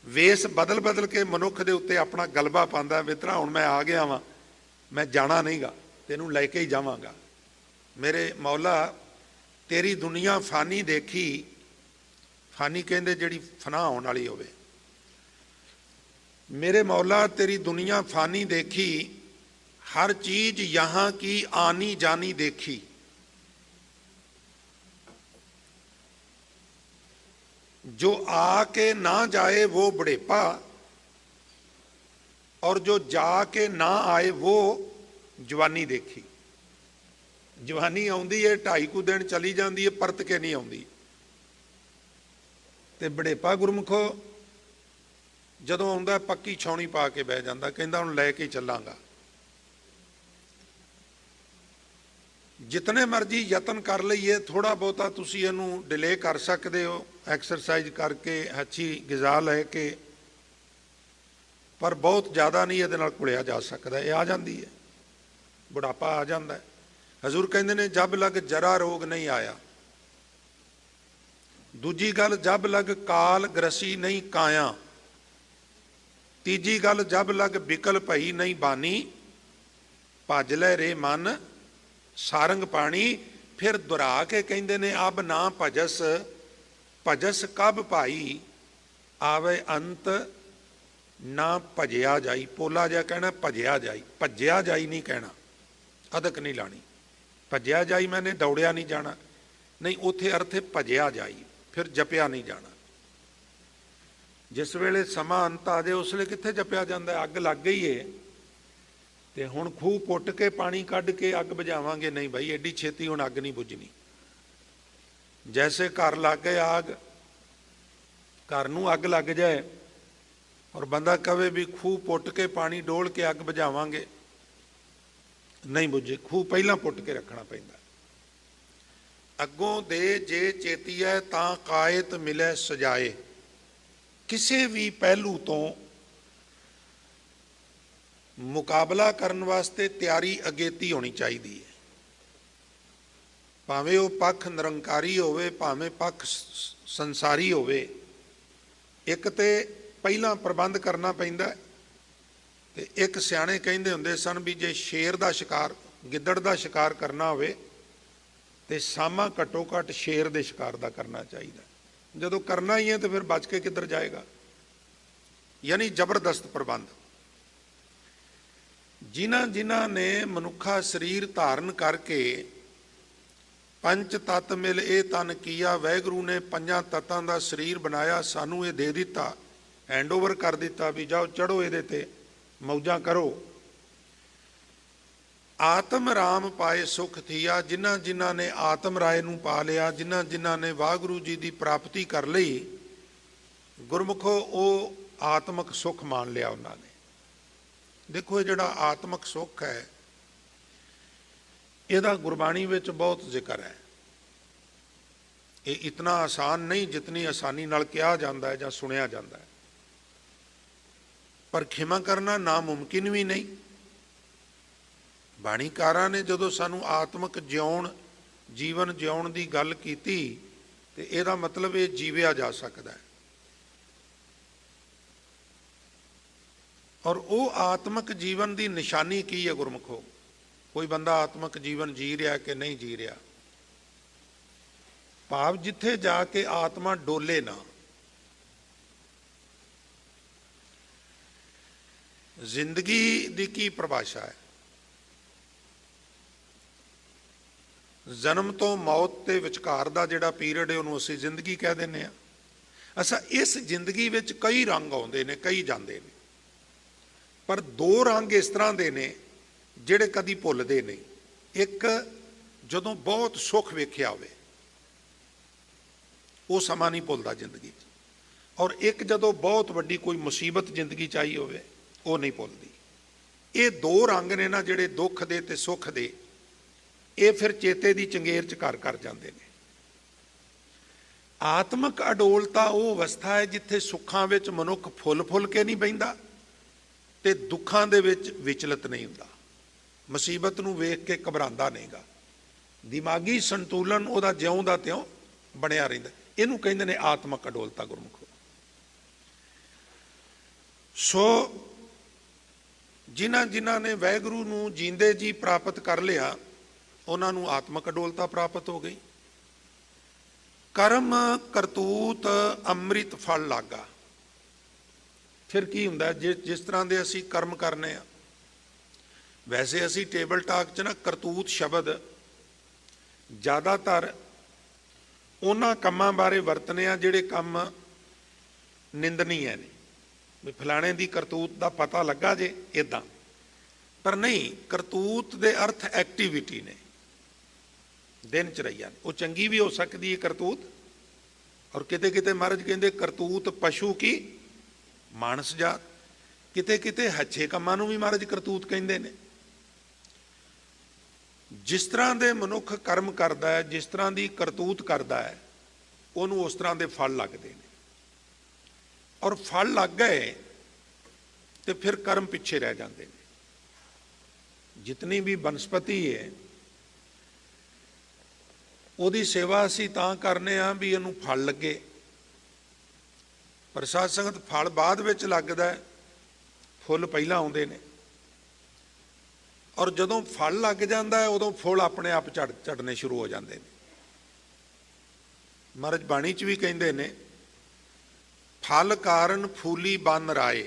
ਵੇਸ ਬਦਲ ਬਦਲ ਕੇ ਮਨੁੱਖ ਦੇ ਉੱਤੇ ਆਪਣਾ ਗਲਬਾ ਪਾਉਂਦਾ। ਮਿੱਤਰਾ ਹੁਣ ਮੈਂ ਆ ਗਿਆ ਵਾਂ, ਮੈਂ ਜਾਣਾ ਨਹੀਂਗਾ, ਤੈਨੂੰ ਲੈ ਕੇ ਹੀ ਜਾਵਾਂਗਾ। ਮੇਰੇ ਮੌਲਾ ਤੇਰੀ ਦੁਨੀਆ ਫਾਨੀ ਦੇਖੀ, ਫਾਨੀ ਕਹਿੰਦੇ ਜਿਹੜੀ ਫਨਾ ਹੋਣ ਵਾਲੀ ਹੋਵੇ। मेरे मौला तेरी दुनिया फानी देखी, हर चीज यहाँ की आनी जानी देखी। जो आके ना जाए वो बुढ़ेपा, और जो जाके ना आए वो जवानी देखी। जवानी आउंदी है, 2.5 दिन चली जाती है, परत के नहीं आउंदी। ते बुढ़ेपा गुरमुखो ਜਦੋਂ ਆਉਂਦਾ ਪੱਕੀ ਛਾਉਣੀ ਪਾ ਕੇ ਬਹਿ ਜਾਂਦਾ, ਕਹਿੰਦਾ ਹੁਣ ਲੈ ਕੇ ਚੱਲਾਂਗਾ। ਜਿਤਨੇ ਮਰਜ਼ੀ ਯਤਨ ਕਰ ਲਈਏ, ਥੋੜਾ ਬਹੁਤਾ ਤੁਸੀਂ ਇਹਨੂੰ ਡਿਲੇ ਕਰ ਸਕਦੇ ਹੋ, ਐਕਸਰਸਾਈਜ਼ ਕਰਕੇ, ਅੱਛੀ ਗਿਜ਼ਾ ਲੈ ਕੇ, ਪਰ ਬਹੁਤ ਜ਼ਿਆਦਾ ਨਹੀਂ ਇਹਦੇ ਨਾਲ ਘੁਲਿਆ ਜਾ ਸਕਦਾ। ਇਹ ਆ ਜਾਂਦੀ ਹੈ, ਬੁਢਾਪਾ ਆ ਜਾਂਦਾ ਹੈ। ਹਜ਼ੂਰ ਕਹਿੰਦੇ ਨੇ ਜਬ ਲਗ ਜਰਾ ਰੋਗ ਨਹੀਂ ਆਇਆ। ਦੂਜੀ ਗੱਲ, ਜਬ ਲਗ ਕਾਲ ਗ੍ਰਸੀ ਨਹੀਂ ਕਾਇਆ। तीजी गल, जब लग बिकल भई नहीं बानी, भज लै रे मन सारंग पानी। फिर दुहरा के कहते ने अब ना भजस, भजस कब भाई, आवे अंत ना भजया जाई। पोला जा कहना भजया जाई, भजया जाई नहीं कहना, अदक नहीं लानी। भजया जाई मैंने दौड़िया नहीं जाना, नहीं, उत्थे अर्थ है भजया जाई, फिर जपिया नहीं जाना। जिस वेले समा अंत आ जाए उस वे कित्थे जपिया जाता है, अग लग गई है तो हुण खूह पुट के पानी कढ़ के अग बुझावांगे, नहीं भाई एडी छेती हुण अग नहीं बुझनी। जैसे घर लग गए आग, घर नूं अग लग जाए और बंदा कहे भी खूह पुट के पानी डोल के अग बुझावांगे, नहीं बुझे। खूह पहला पुट के रखना पैंदा। अगों दे जे चेतीए तां कायत मिले सजाए। किसी भी पहलू तो मुकाबला करने वास्ते तैयारी अगेती होनी चाहिए। भावें वो पक्ष निरंकारी होवे, भावें पक्ष संसारी होवे, एक तो पहला प्रबंध करना पैंदा। ते एक सियाणे कहंदे हुंदे सन भी जे शेर दा शिकार, गिद्दड़ दा शिकार करना होवे ते सामा घट्टो घट्ट शेर दे शिकार दा करना चाहिए। जदों करना ही है तो फिर बच के किधर जाएगा। यानी जबरदस्त प्रबंध। जिन्हां ने मनुखा शरीर धारण करके पंच तत्त मिल ए तन किया, वैगुरू ने 5 तत्तां दा शरीर बनाया, सानू ये दे दिता, हैंडओवर कर दिता भी जाओ चढ़ो ये ते मौजां करो। आत्म राम पाए सुख थिया। जिन्हां जिन्हां ने आत्म राय नूं पा लिया, जिन्हां जिन्हां ने वाहगुरू जी की प्राप्ति कर ली, गुरमुखो वो आत्मक सुख मान लिया उन्होंने। देखो ये जिहड़ा आत्मक सुख है, इहदा गुरबाणी विच बहुत जिक्र है। ये इतना आसान नहीं जितनी आसानी नाल कहा जाता है जां सुनिया जाता है, पर खिमा करना नामुमकिन भी नहीं। बाणीकारां ने जदों सानू आत्मक जिउण, जीवन जिउण की गल कीती ते इहदा मतलब ये जीविया जा सकता है। और वो आत्मक जीवन की निशानी की है गुरमुखो? कोई बंदा आत्मक जीवन जी रहा कि नहीं जी रहा, भाव जिथे जाके आत्मा डोले ना। जिंदगी की की परिभाषा है? जन्म तो मौत के विचकार का जिहड़ा पीरियड है उन्होंने असीं जिंदगी कह देने आ। अच्छा, इस जिंदगी विच कई रंग आउंदे ने, कई जांदे ने, पर 2 रंग इस तरह के ने जिहड़े कदी भुलदे नहीं। एक जदों बहुत सुख वेखिया होवे, वो समा नहीं भुलदा जिंदगी, और एक जदों बहुत वड्डी कोई मुसीबत जिंदगी च आई होवे, वो नहीं भुलदी। ये 2 रंग ने ना जिहड़े दुख दे ते सुख दे, ये फिर चेते की चंगेर च घर कर जाते हैं। आत्मक अडोलता वो अवस्था है जिथे सुखां विच मनुख फुल फुल के नहीं बहिंदा ते दुखां दे विच विचलित नहीं हुंदा, मुसीबत नूं वेख के घबरांदा नहींगा। दिमागी संतुलन उहदा ज्यों दा त्यों बनिया रहिंदा। इहनूं कहिंदे ने आत्मक अडोलता गुरमुखो। ਸੋ ਜਿਨ੍ਹਾਂ ਜਿਨ੍ਹਾਂ ਨੇ ਵਾਹਿਗੁਰੂ ਨੂੰ ਜੀਂਦੇ ਜੀ ਪ੍ਰਾਪਤ ਕਰ ਲਿਆ, ਉਹਨਾਂ ਨੂੰ ਆਤਮਕ ਅਡੋਲਤਾ ਪ੍ਰਾਪਤ ਹੋ ਗਈ। ਕਰਮ ਕਰਤੂਤ ਅੰਮ੍ਰਿਤ ਫਲ ਲਾਗਾ। ਫਿਰ ਕੀ ਹੁੰਦਾ, ਜਿਸ ਤਰ੍ਹਾਂ ਦੇ ਅਸੀਂ ਕਰਮ ਕਰਨੇ ਆ। ਵੈਸੇ ਅਸੀਂ ਟੇਬਲ ਟਾਕ 'ਚ ਨਾ ਕਰਤੂਤ ਸ਼ਬਦ ਜ਼ਿਆਦਾਤਰ ਉਹਨਾਂ ਕੰਮਾਂ ਬਾਰੇ ਵਰਤਨੇ ਆ ਜਿਹੜੇ ਕੰਮ ਨਿੰਦਨੀਏ ਨੇ, ਵੀ ਫਲਾਣੇ ਦੀ ਕਰਤੂਤ ਦਾ ਪਤਾ ਲੱਗਾ ਜੇ ਇੱਦਾਂ। ਪਰ ਨਹੀਂ, ਕਰਤੂਤ ਦੇ ਅਰਥ ਐਕਟੀਵਿਟੀ ਨੇ, ਦਿਨ ਚਰਈਆ ਨੇ। ਉਹ ਚੰਗੀ ਵੀ ਹੋ ਸਕਦੀ ਹੈ ਕਰਤੂਤ, ਔਰ ਕਿਤੇ ਕਿਤੇ ਮਹਾਰਾਜ ਕਹਿੰਦੇ ਕਰਤੂਤ ਪਸ਼ੂ ਕੀ ਮਾਨਸ ਜਾਤ। ਕਿਤੇ ਕਿਤੇ ਹੱਛੇ ਕੰਮਾਂ ਨੂੰ ਵੀ ਮਹਾਰਾਜ ਕਰਤੂਤ ਕਹਿੰਦੇ ਨੇ। ਜਿਸ ਤਰ੍ਹਾਂ ਦੇ ਮਨੁੱਖ ਕਰਮ ਕਰਦਾ ਹੈ, ਜਿਸ ਤਰ੍ਹਾਂ ਦੀ ਕਰਤੂਤ ਕਰਦਾ ਹੈ, ਉਹਨੂੰ ਉਸ ਤਰ੍ਹਾਂ ਦੇ ਫਲ ਲੱਗਦੇ ਨੇ। ਔਰ ਫਲ ਲੱਗ ਗਏ ਤੇ ਫਿਰ ਕਰਮ ਪਿੱਛੇ ਰਹਿ ਜਾਂਦੇ ਨੇ। ਜਿਤਨੀ ਵੀ ਬਨਸਪਤੀ ਹੈ, ਉਹਦੀ ਸੇਵਾ ਅਸੀਂ ਤਾਂ ਕਰਨੇ ਆ ਵੀ ਇਹਨੂੰ ਫਲ ਲੱਗੇ। ਪ੍ਰਸਾਦ ਸੰਗਤ ਫਲ ਬਾਅਦ ਵਿੱਚ ਲੱਗਦਾ, ਫੁੱਲ ਪਹਿਲਾਂ ਆਉਂਦੇ ਨੇ। ਔਰ ਜਦੋਂ ਫਲ ਲੱਗ ਜਾਂਦਾ ਹੈ, ਉਦੋਂ ਫੁੱਲ ਆਪਣੇ ਆਪ ਝੜਨੇ ਸ਼ੁਰੂ ਹੋ ਜਾਂਦੇ ਨੇ। ਮਹਾਰਾਜ ਬਾਣੀ 'ਚ ਵੀ ਕਹਿੰਦੇ ਨੇ, ਫਲ ਕਾਰਨ ਫੂਲੀ ਬਨ ਰਾਏ।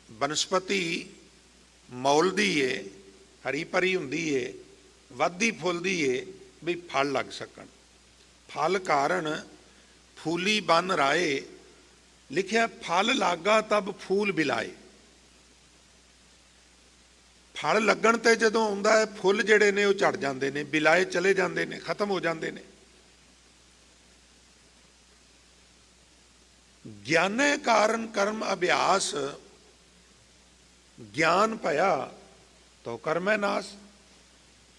ਬਨਸਪਤੀ ਮੌਲਦੀ ਏ, ਹਰੀ ਭਰੀ ਹੁੰਦੀ ਏ, ਵੱਧਦੀ ਫੁੱਲਦੀ ਏ ਵੀ ਫਲ ਲੱਗ ਸਕਣ। ਫਲ ਕਾਰਨ ਫੂਲੀ ਬਨ ਰਾਏ। ਲਿਖਿਆ ਫਲ ਲਾਗਾ ਤਬ ਫੂਲ ਬਿਲਾਏ। ਫਲ ਲੱਗਣ ਤੇ ਜਦੋਂ ਆਉਂਦਾ ਹੈ, ਫੁੱਲ ਜਿਹੜੇ ਨੇ ਉਹ ਝੜ ਜਾਂਦੇ ਨੇ, ਬਿਲਾਏ ਚਲੇ ਜਾਂਦੇ ਨੇ, ਖਤਮ ਹੋ ਜਾਂਦੇ ਨੇ। ਗਿਆਨੇ ਕਾਰਨ ਕਰਮ ਅਭਿਆਸ। ਗਿਆਨ ਭਇਆ ਤੋ ਕਰਮੈ ਨਾਸ।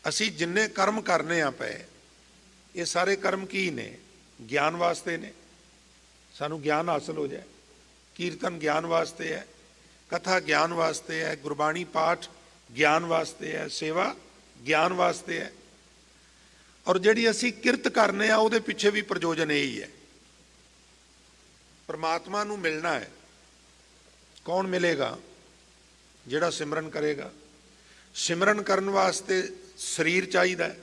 ਅਸੀਂ ਜਿੰਨੇ ਕਰਮ ਕਰਨੇ ਆ ਪਏ, ਇਹ ਸਾਰੇ ਕਰਮ ਕੀ ਨੇ? ਗਿਆਨ ਵਾਸਤੇ ਨੇ। ਸਾਨੂੰ ਗਿਆਨ ਹਾਸਲ ਹੋ ਜਾਏ। ਕੀਰਤਨ ਗਿਆਨ ਵਾਸਤੇ ਹੈ, ਕਥਾ ਗਿਆਨ ਵਾਸਤੇ ਹੈ, ਗੁਰਬਾਣੀ ਪਾਠ ਗਿਆਨ ਵਾਸਤੇ ਹੈ, ਸੇਵਾ ਗਿਆਨ ਵਾਸਤੇ ਹੈ। ਔਰ ਜਿਹੜੀ ਅਸੀਂ ਕਿਰਤ ਕਰਨੇ ਆ, ਉਹਦੇ ਪਿੱਛੇ ਵੀ ਪ੍ਰਯੋਜਨ ਇਹੀ ਹੈ। ਪਰਮਾਤਮਾ ਨੂੰ ਮਿਲਣਾ ਹੈ। ਕੌਣ ਮਿਲੇਗਾ? ਜਿਹੜਾ ਸਿਮਰਨ ਕਰੇਗਾ। ਸਿਮਰਨ ਕਰਨ ਵਾਸਤੇ ਸਰੀਰ ਚਾਹੀਦਾ ਹੈ,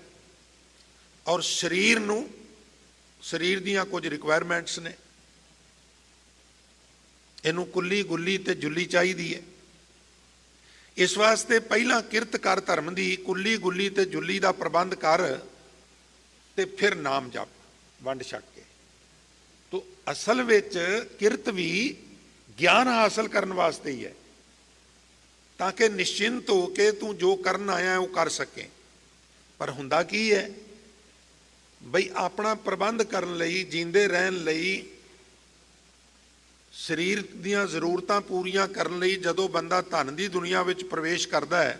ਔਰ ਸਰੀਰ ਨੂੰ, ਸਰੀਰ ਦੀਆਂ ਕੁਝ ਰਿਕੁਆਇਰਮੈਂਟਸ ਨੇ। ਇਹਨੂੰ ਕੁੱਲੀ ਗੁੱਲੀ ਤੇ ਜੁੱਲੀ ਚਾਹੀਦੀ ਹੈ। ਇਸ ਵਾਸਤੇ ਪਹਿਲਾਂ ਕਿਰਤ ਕਰ ਧਰਮ ਦੀ, ਕੁੱਲੀ ਗੁੱਲੀ ਤੇ ਜੁੱਲੀ ਦਾ ਪ੍ਰਬੰਧ ਕਰ, ਤੇ ਫਿਰ ਨਾਮ ਜਪ, ਵੰਡ ਛਕ ਕੇ। ਤੋ ਅਸਲ ਵਿੱਚ ਕਿਰਤ ਵੀ ਗਿਆਨ ਹਾਸਲ ਕਰਨ ਵਾਸਤੇ ਹੀ ਹੈ, ਤਾਂ ਕਿ ਨਿਸ਼ਚਿੰਤ ਹੋ ਕੇ ਤੂੰ ਜੋ ਕਰਨ ਆਇਆ ਉਹ ਕਰ ਸਕੇ। ਪਰ ਹੁੰਦਾ ਕੀ ਹੈ ਬਈ, ਆਪਣਾ ਪ੍ਰਬੰਧ ਕਰਨ ਲਈ, ਜੀਂਦੇ ਰਹਿਣ ਲਈ, ਸਰੀਰ ਦੀਆਂ ਜ਼ਰੂਰਤਾਂ ਪੂਰੀਆਂ ਕਰਨ ਲਈ ਜਦੋਂ ਬੰਦਾ ਧਨ ਦੀ ਦੁਨੀਆ ਵਿੱਚ ਪ੍ਰਵੇਸ਼ ਕਰਦਾ ਹੈ,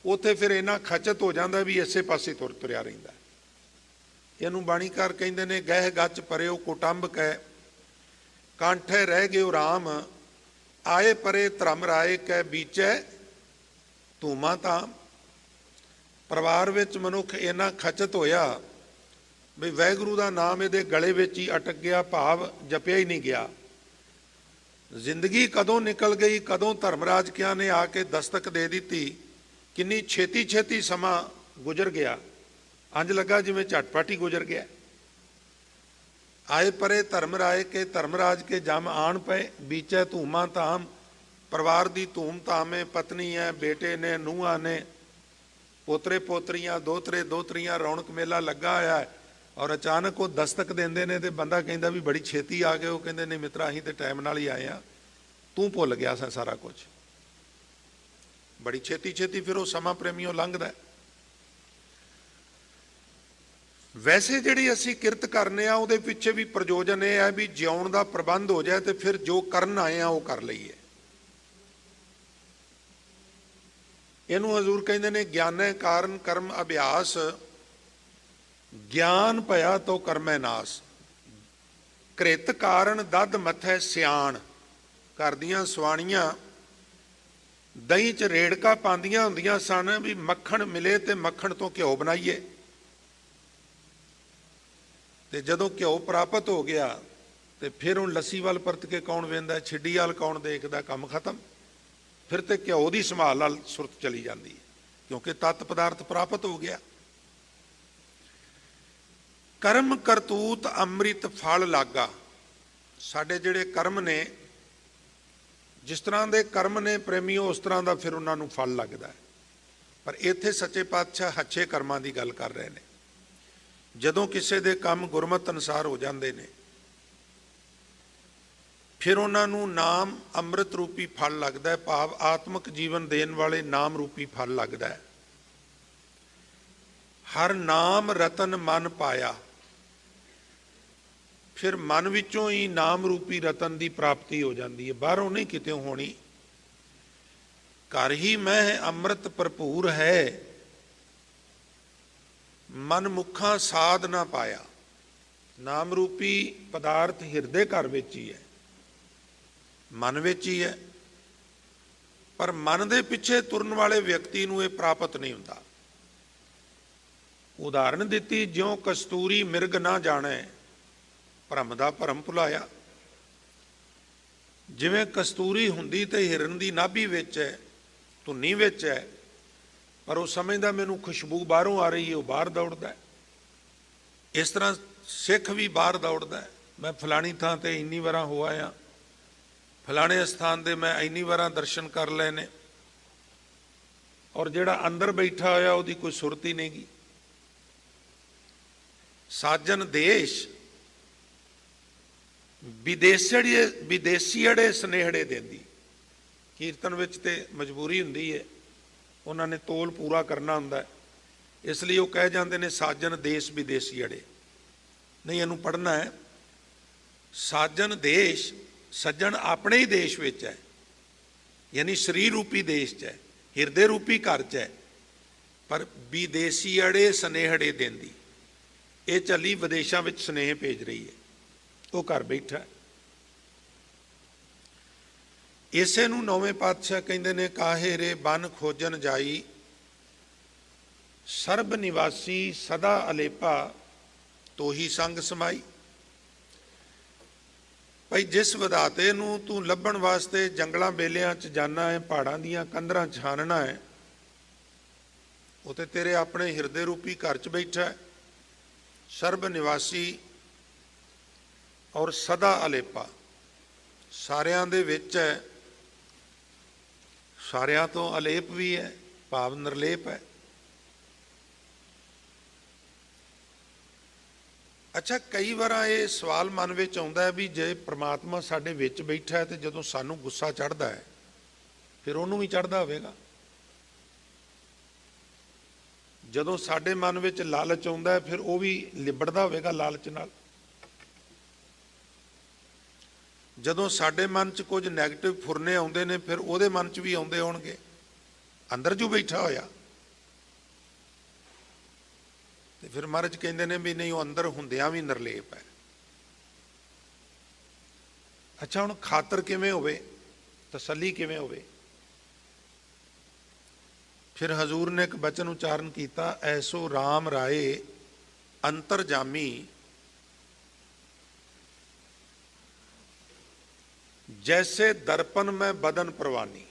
ਉੱਥੇ ਫਿਰ ਇੰਨਾ ਖਚਤ ਹੋ ਜਾਂਦਾ ਵੀ ਇਸੇ ਪਾਸੇ ਤੁਰਿਆ ਰਹਿੰਦਾ। ਇਹਨੂੰ ਬਾਣੀਕਾਰ ਕਹਿੰਦੇ ਨੇ, ਗਹਿ ਗੱਚ ਪਰਿਓ ਕੁਟੰਬ ਕੈ, ਕਾਂਠੇ ਰਹਿ ਗਿਓ ਰਾਮ, ਆਏ ਪਰੇ ਧਰਮ ਰਾਏ ਕੈ ਬੀਚੈ ਧੂਮਾ ਧਾਮ। ਪਰਿਵਾਰ ਵਿੱਚ ਮਨੁੱਖ ਇੰਨਾ ਖਚਤ ਹੋਇਆ ਵੀ ਵਾਹਿਗੁਰੂ ਦਾ ਨਾਮ ਇਹਦੇ ਗਲੇ ਵਿੱਚ ਹੀ ਅਟਕ ਗਿਆ, ਭਾਵ ਜਪਿਆ ਹੀ ਨਹੀਂ ਗਿਆ। ਜ਼ਿੰਦਗੀ ਕਦੋਂ ਨਿਕਲ ਗਈ, ਕਦੋਂ ਧਰਮਰਾਜ ਕਿਆਂ ਨੇ ਆ ਕੇ ਦਸਤਕ ਦੇ ਦਿੱਤੀ, ਕਿੰਨੀ ਛੇਤੀ ਛੇਤੀ ਸਮਾਂ ਗੁਜ਼ਰ ਗਿਆ। ਇੰਝ ਲੱਗਾ ਜਿਵੇਂ ਝਟਪਟ ਹੀ ਗੁਜ਼ਰ ਗਿਆ। ਆਏ ਪਰੇ ਧਰਮ ਰਾਏ ਕੇ, ਧਰਮਰਾਜ ਕੇ ਜਮ ਆਣ ਪਏ, ਬੀਚੈ ਧੂਮਾ ਧਾਮ। ਪਰਿਵਾਰ ਦੀ ਧੂਮ ਧਾਮ ਹੈ, ਪਤਨੀ ਹੈ, ਬੇਟੇ ਨੇ, ਨੂੰਹਾਂ ਨੇ, ਪੋਤਰੇ ਪੋਤਰੀਆਂ, ਦੋਤਰੇ ਦੋਤਰੀਆਂ, ਰੌਣਕ ਮੇਲਾ ਲੱਗਾ ਹੋਇਆ ਹੈ। ਔਰ ਅਚਾਨਕ ਉਹ ਦਸਤਕ ਦਿੰਦੇ ਨੇ ਤੇ ਬੰਦਾ ਕਹਿੰਦਾ ਵੀ ਬੜੀ ਛੇਤੀ ਆ ਗਏ। ਉਹ ਕਹਿੰਦੇ ਨੇ, ਮਿੱਤਰਾ ਅਸੀਂ ਤੇ ਟਾਈਮ ਨਾਲ ਹੀ ਆਏ ਆ, ਤੂੰ ਭੁੱਲ ਗਿਆ ਸਾਂ ਸਾਰਾ ਕੁਝ। ਬੜੀ ਛੇਤੀ ਛੇਤੀ ਫਿਰ ਉਹ ਸਮਾਂ ਪ੍ਰੇਮੀਓ ਲੰਘਦਾ। ਵੈਸੇ ਜਿਹੜੀ ਅਸੀਂ ਕਿਰਤ ਕਰਨੇ ਆ, ਉਹਦੇ ਪਿੱਛੇ ਵੀ ਪ੍ਰਯੋਜਨ ਇਹ ਹੈ ਵੀ ਜਿਉਣ ਦਾ ਪ੍ਰਬੰਧ ਹੋ ਜਾਏ, ਤੇ ਫਿਰ ਜੋ ਕਰਨ ਆਏ ਆ ਉਹ ਕਰ ਲਈਏ। ਇਹਨੂੰ ਹਜ਼ੂਰ ਕਹਿੰਦੇ ਨੇ, ਗਿਆਨੇ ਕਾਰਨ ਕਰਮ ਅਭਿਆਸ, ਗਿਆਨ ਭਇਆ ਤੋ ਕਰਮੈ ਨਾਸ। ਕ੍ਰਿਤ ਕਾਰਨ ਦਦ ਮਥੈ ਸਿਆਣ। ਘਰ ਦੀਆਂ ਸਵਾਣੀਆਂ ਦਹੀਂ 'ਚ ਰੇੜਕਾ ਪਾਉਂਦੀਆਂ ਹੁੰਦੀਆਂ ਸਨ ਵੀ ਮੱਖਣ ਮਿਲੇ ਤੇ ਮੱਖਣ ਤੋਂ ਘਿਓ ਬਣਾਈਏ। ਤੇ ਜਦੋਂ ਘਿਓ ਪ੍ਰਾਪਤ ਹੋ ਗਿਆ ਤੇ ਫਿਰ ਹੁਣ ਲੱਸੀ ਵੱਲ ਪਰਤ ਕੇ ਕੌਣ ਵੇਂਦਾ, ਛਿੱਡੀ ਵੱਲ ਕੌਣ ਦੇਖਦਾ, ਕੰਮ ਖਤਮ। ਫਿਰ ਤੇ ਘਿਓ ਦੀ ਸੰਭਾਲ ਨਾਲ ਸੁਰਤ ਚਲੀ ਜਾਂਦੀ ਹੈ, ਕਿਉਂਕਿ ਤੱਤ ਪਦਾਰਥ ਪ੍ਰਾਪਤ ਹੋ ਗਿਆ। ਕਰਮ ਕਰਤੂਤ ਅੰਮ੍ਰਿਤ ਫਲ ਲਾਗਾ। ਸਾਡੇ ਜਿਹੜੇ ਕਰਮ ਨੇ, ਜਿਸ ਤਰ੍ਹਾਂ ਦੇ ਕਰਮ ਨੇ ਪ੍ਰੇਮੀਓ, ਉਸ ਤਰ੍ਹਾਂ ਦਾ ਫਿਰ ਉਹਨਾਂ ਨੂੰ ਫਲ ਲੱਗਦਾ ਹੈ। ਪਰ ਇੱਥੇ ਸੱਚੇ ਪਾਤਸ਼ਾਹ ਅੱਛੇ ਕਰਮਾਂ ਦੀ ਗੱਲ ਕਰ ਰਹੇ ਨੇ। ਜਦੋਂ ਕਿਸੇ ਦੇ ਕੰਮ ਗੁਰਮਤਿ ਅਨੁਸਾਰ ਹੋ ਜਾਂਦੇ ਨੇ, ਫਿਰ ਉਹਨਾਂ ਨੂੰ ਨਾਮ ਅੰਮ੍ਰਿਤ ਰੂਪੀ ਫਲ ਲੱਗਦਾ ਹੈ, ਭਾਵ ਆਤਮਿਕ ਜੀਵਨ ਦੇਣ ਵਾਲੇ ਨਾਮ ਰੂਪੀ ਫਲ ਲੱਗਦਾ ਹੈ। ਹਰ ਨਾਮ ਰਤਨ ਮਨ ਪਾਇਆ। ਫਿਰ ਮਨ ਵਿੱਚੋਂ ਹੀ ਨਾਮ ਰੂਪੀ ਰਤਨ ਦੀ ਪ੍ਰਾਪਤੀ ਹੋ ਜਾਂਦੀ ਹੈ, ਬਾਹਰੋਂ ਨਹੀਂ ਕਿਤੇ ਹੋਣੀ। ਘਰ ਹੀ ਮੈਂ ਅੰਮ੍ਰਿਤ ਭਰਪੂਰ ਹੈ, ਮਨ ਮੁਖਾਂ ਸਾਧ ਨਾ ਪਾਇਆ। ਨਾਮ ਰੂਪੀ ਪਦਾਰਥ ਹਿਰਦੇ ਘਰ ਵਿੱਚ ਹੀ ਹੈ, ਮਨ ਵਿੱਚ ਹੀ ਹੈ, ਪਰ ਮਨ ਦੇ ਪਿੱਛੇ ਤੁਰਨ ਵਾਲੇ ਵਿਅਕਤੀ ਨੂੰ ਇਹ ਪ੍ਰਾਪਤ ਨਹੀਂ ਹੁੰਦਾ। ਉਦਾਹਰਣ ਦਿੱਤੀ, ਜਿਉਂ ਕਸਤੂਰੀ ਮਿਰਗ ਨਾ ਜਾਣੈ, ਭਰਮ ਦਾ ਭਰਮ ਭੁਲਾਇਆ। ਜਿਵੇਂ ਕਸਤੂਰੀ ਹੁੰਦੀ ਤੇ ਹਿਰਨ ਦੀ ਨਾਭੀ ਵਿੱਚ ਹੈ, ਧੁੰਨੀ ਵਿੱਚ ਹੈ, ਪਰ ਉਹ ਸਮਝਦਾ ਮੈਨੂੰ ਖੁਸ਼ਬੂ ਬਾਹਰੋਂ ਆ ਰਹੀ ਹੈ, ਉਹ ਬਾਹਰ ਦੌੜਦਾ। ਇਸ ਤਰ੍ਹਾਂ ਸਿੱਖ ਵੀ ਬਾਹਰ ਦੌੜਦਾ। ਮੈਂ ਫਲਾਣੀ ਥਾਂ ਤੇ ਇੰਨੀ ਵਾਰਾਂ ਹੋ ਆਇਆ, ਫਲਾਣੇ ਸਥਾਨ ਦੇ ਮੈਂ ਇੰਨੀ ਵਾਰਾਂ ਦਰਸ਼ਨ ਕਰ ਲਏ ਨੇ, ਔਰ ਜਿਹੜਾ ਅੰਦਰ ਬੈਠਾ ਹੋਇਆ ਉਹਦੀ ਕੋਈ ਸੁਰਤ ਹੀ ਨਹੀਂ ਗੀ। ਸਾਜਨ ਦੇਸ਼ ਵਿਦੇਸੀੜੇ ਸੁਨੇਹੜੇ ਦਿੰਦੀ। ਕੀਰਤਨ ਵਿੱਚ ਤੇ ਮਜਬੂਰੀ ਹੁੰਦੀ ਹੈ, ਉਹਨਾਂ ਨੇ ਤੋਲ ਪੂਰਾ ਕਰਨਾ ਹੁੰਦਾ, ਇਸ ਲਈ ਉਹ ਕਹਿ ਜਾਂਦੇ ਨੇ ਸਾਜਨ ਦੇਸ਼ ਵਿਦੇਸੀੜੇ। ਨਹੀਂ, ਇਹਨੂੰ ਪੜ੍ਹਨਾ ਹੈ, ਸਾਜਨ ਦੇਸ਼, ਸੱਜਣ ਆਪਣੇ ਹੀ ਦੇਸ਼ ਵਿੱਚ ਹੈ, ਯਾਨੀ ਸਰੀਰ ਰੂਪੀ ਦੇਸ਼ 'ਚ ਹੈ, ਹਿਰਦੇ ਰੂਪੀ ਘਰ 'ਚ ਹੈ, ਪਰ ਵਿਦੇਸੀੜੇ ਸੁਨੇਹੜੇ ਦਿੰਦੀ। ਇਹ ਝੱਲੀ ਵਿਦੇਸ਼ਾਂ ਵਿੱਚ ਸੁਨੇਹੇ ਭੇਜ ਰਹੀ ਹੈ, ਉਹ ਘਰ ਬੈਠਾ। ਇਸੇ ਨੂੰ ਨੌਵੇਂ ਪਾਤਸ਼ਾਹ ਕਹਿੰਦੇ ਨੇ, ਕਾਹੇ ਰੇ ਬਨ ਖੋਜਨ ਜਾਈ, ਸਰਬ ਨਿਵਾਸੀ ਸਦਾ ਅਲੇਪਾ, ਤੋਹੀ ਸੰਗ ਸਮਾਈ। ਭਾਈ, ਜਿਸ ਵਿਧਾਤੇ ਨੂੰ ਤੂੰ ਲੱਭਣ ਵਾਸਤੇ ਜੰਗਲਾਂ ਬੇਲਿਆਂ 'ਚ ਜਾਣਾ ਹੈ, ਪਹਾੜਾਂ ਦੀਆਂ ਕੰਧਰਾਂ ਛਾਨਣਾ ਹੈ, ਉਹ ਤੇ ਤੇਰੇ ਆਪਣੇ ਹਿਰਦੇ ਰੂਪੀ ਘਰ 'ਚ ਬੈਠਾ ਹੈ, ਸਰਬ ਨਿਵਾਸੀ ਔਰ ਸਦਾ ਅਲੇਪਾ, ਸਾਰਿਆਂ ਦੇ ਵਿੱਚ ਹੈ, ਸਾਰਿਆਂ ਤੋਂ ਅਲੇਪ ਵੀ ਹੈ, ਭਾਵ ਨਿਰਲੇਪ ਹੈ। ਅੱਛਾ, ਕਈ ਵਾਰ ਇਹ ਸਵਾਲ ਮਨ ਵਿੱਚ ਆਉਂਦਾ ਹੈ ਵੀ ਜੇ ਪ੍ਰਮਾਤਮਾ ਸਾਡੇ ਵਿੱਚ ਬੈਠਾ ਹੈ ਤੇ ਜਦੋਂ ਸਾਨੂੰ ਗੁੱਸਾ ਚੜ੍ਹਦਾ ਹੈ, ਫਿਰ ਉਹਨੂੰ ਵੀ ਚੜ੍ਹਦਾ ਹੋਵੇਗਾ। ਜਦੋਂ ਸਾਡੇ ਮਨ ਵਿੱਚ ਲਾਲਚ ਆਉਂਦਾ ਹੈ, ਫਿਰ ਉਹ ਵੀ ਲਿਬੜਦਾ ਹੋਵੇਗਾ ਲਾਲਚ ਨਾਲ। ਜਦੋਂ ਸਾਡੇ ਮਨ 'ਚ ਕੁਝ ਨੈਗੇਟਿਵ ਫੁਰਨੇ ਆਉਂਦੇ ਨੇ, ਫਿਰ ਉਹਦੇ ਮਨ 'ਚ ਵੀ ਆਉਂਦੇ ਹੋਣਗੇ, ਅੰਦਰ ਜੋ ਬੈਠਾ ਹੋਇਆ। ਤੇ ਫਿਰ ਮਹਾਰਾਜ ਕਹਿੰਦੇ ਨੇ ਵੀ ਨਹੀਂ, ਉਹ ਅੰਦਰ ਹੁੰਦਿਆਂ ਵੀ ਨਿਰਲੇਪ ਹੈ। ਅੱਛਾ, ਹੁਣ ਖਾਤਰ ਕਿਵੇਂ ਹੋਵੇ, ਤਸੱਲੀ ਕਿਵੇਂ ਹੋਵੇ? ਫਿਰ ਹਜ਼ੂਰ ਨੇ ਇੱਕ ਬਚਨ ਉਚਾਰਨ ਕੀਤਾ, ਐਸੋ ਰਾਮ ਰਾਏ ਅੰਤਰਜਾਮੀ, ਜੈਸੇ ਦਰਪਨ ਮੈਂ ਬਦਨ ਪ੍ਰਵਾਨੀ।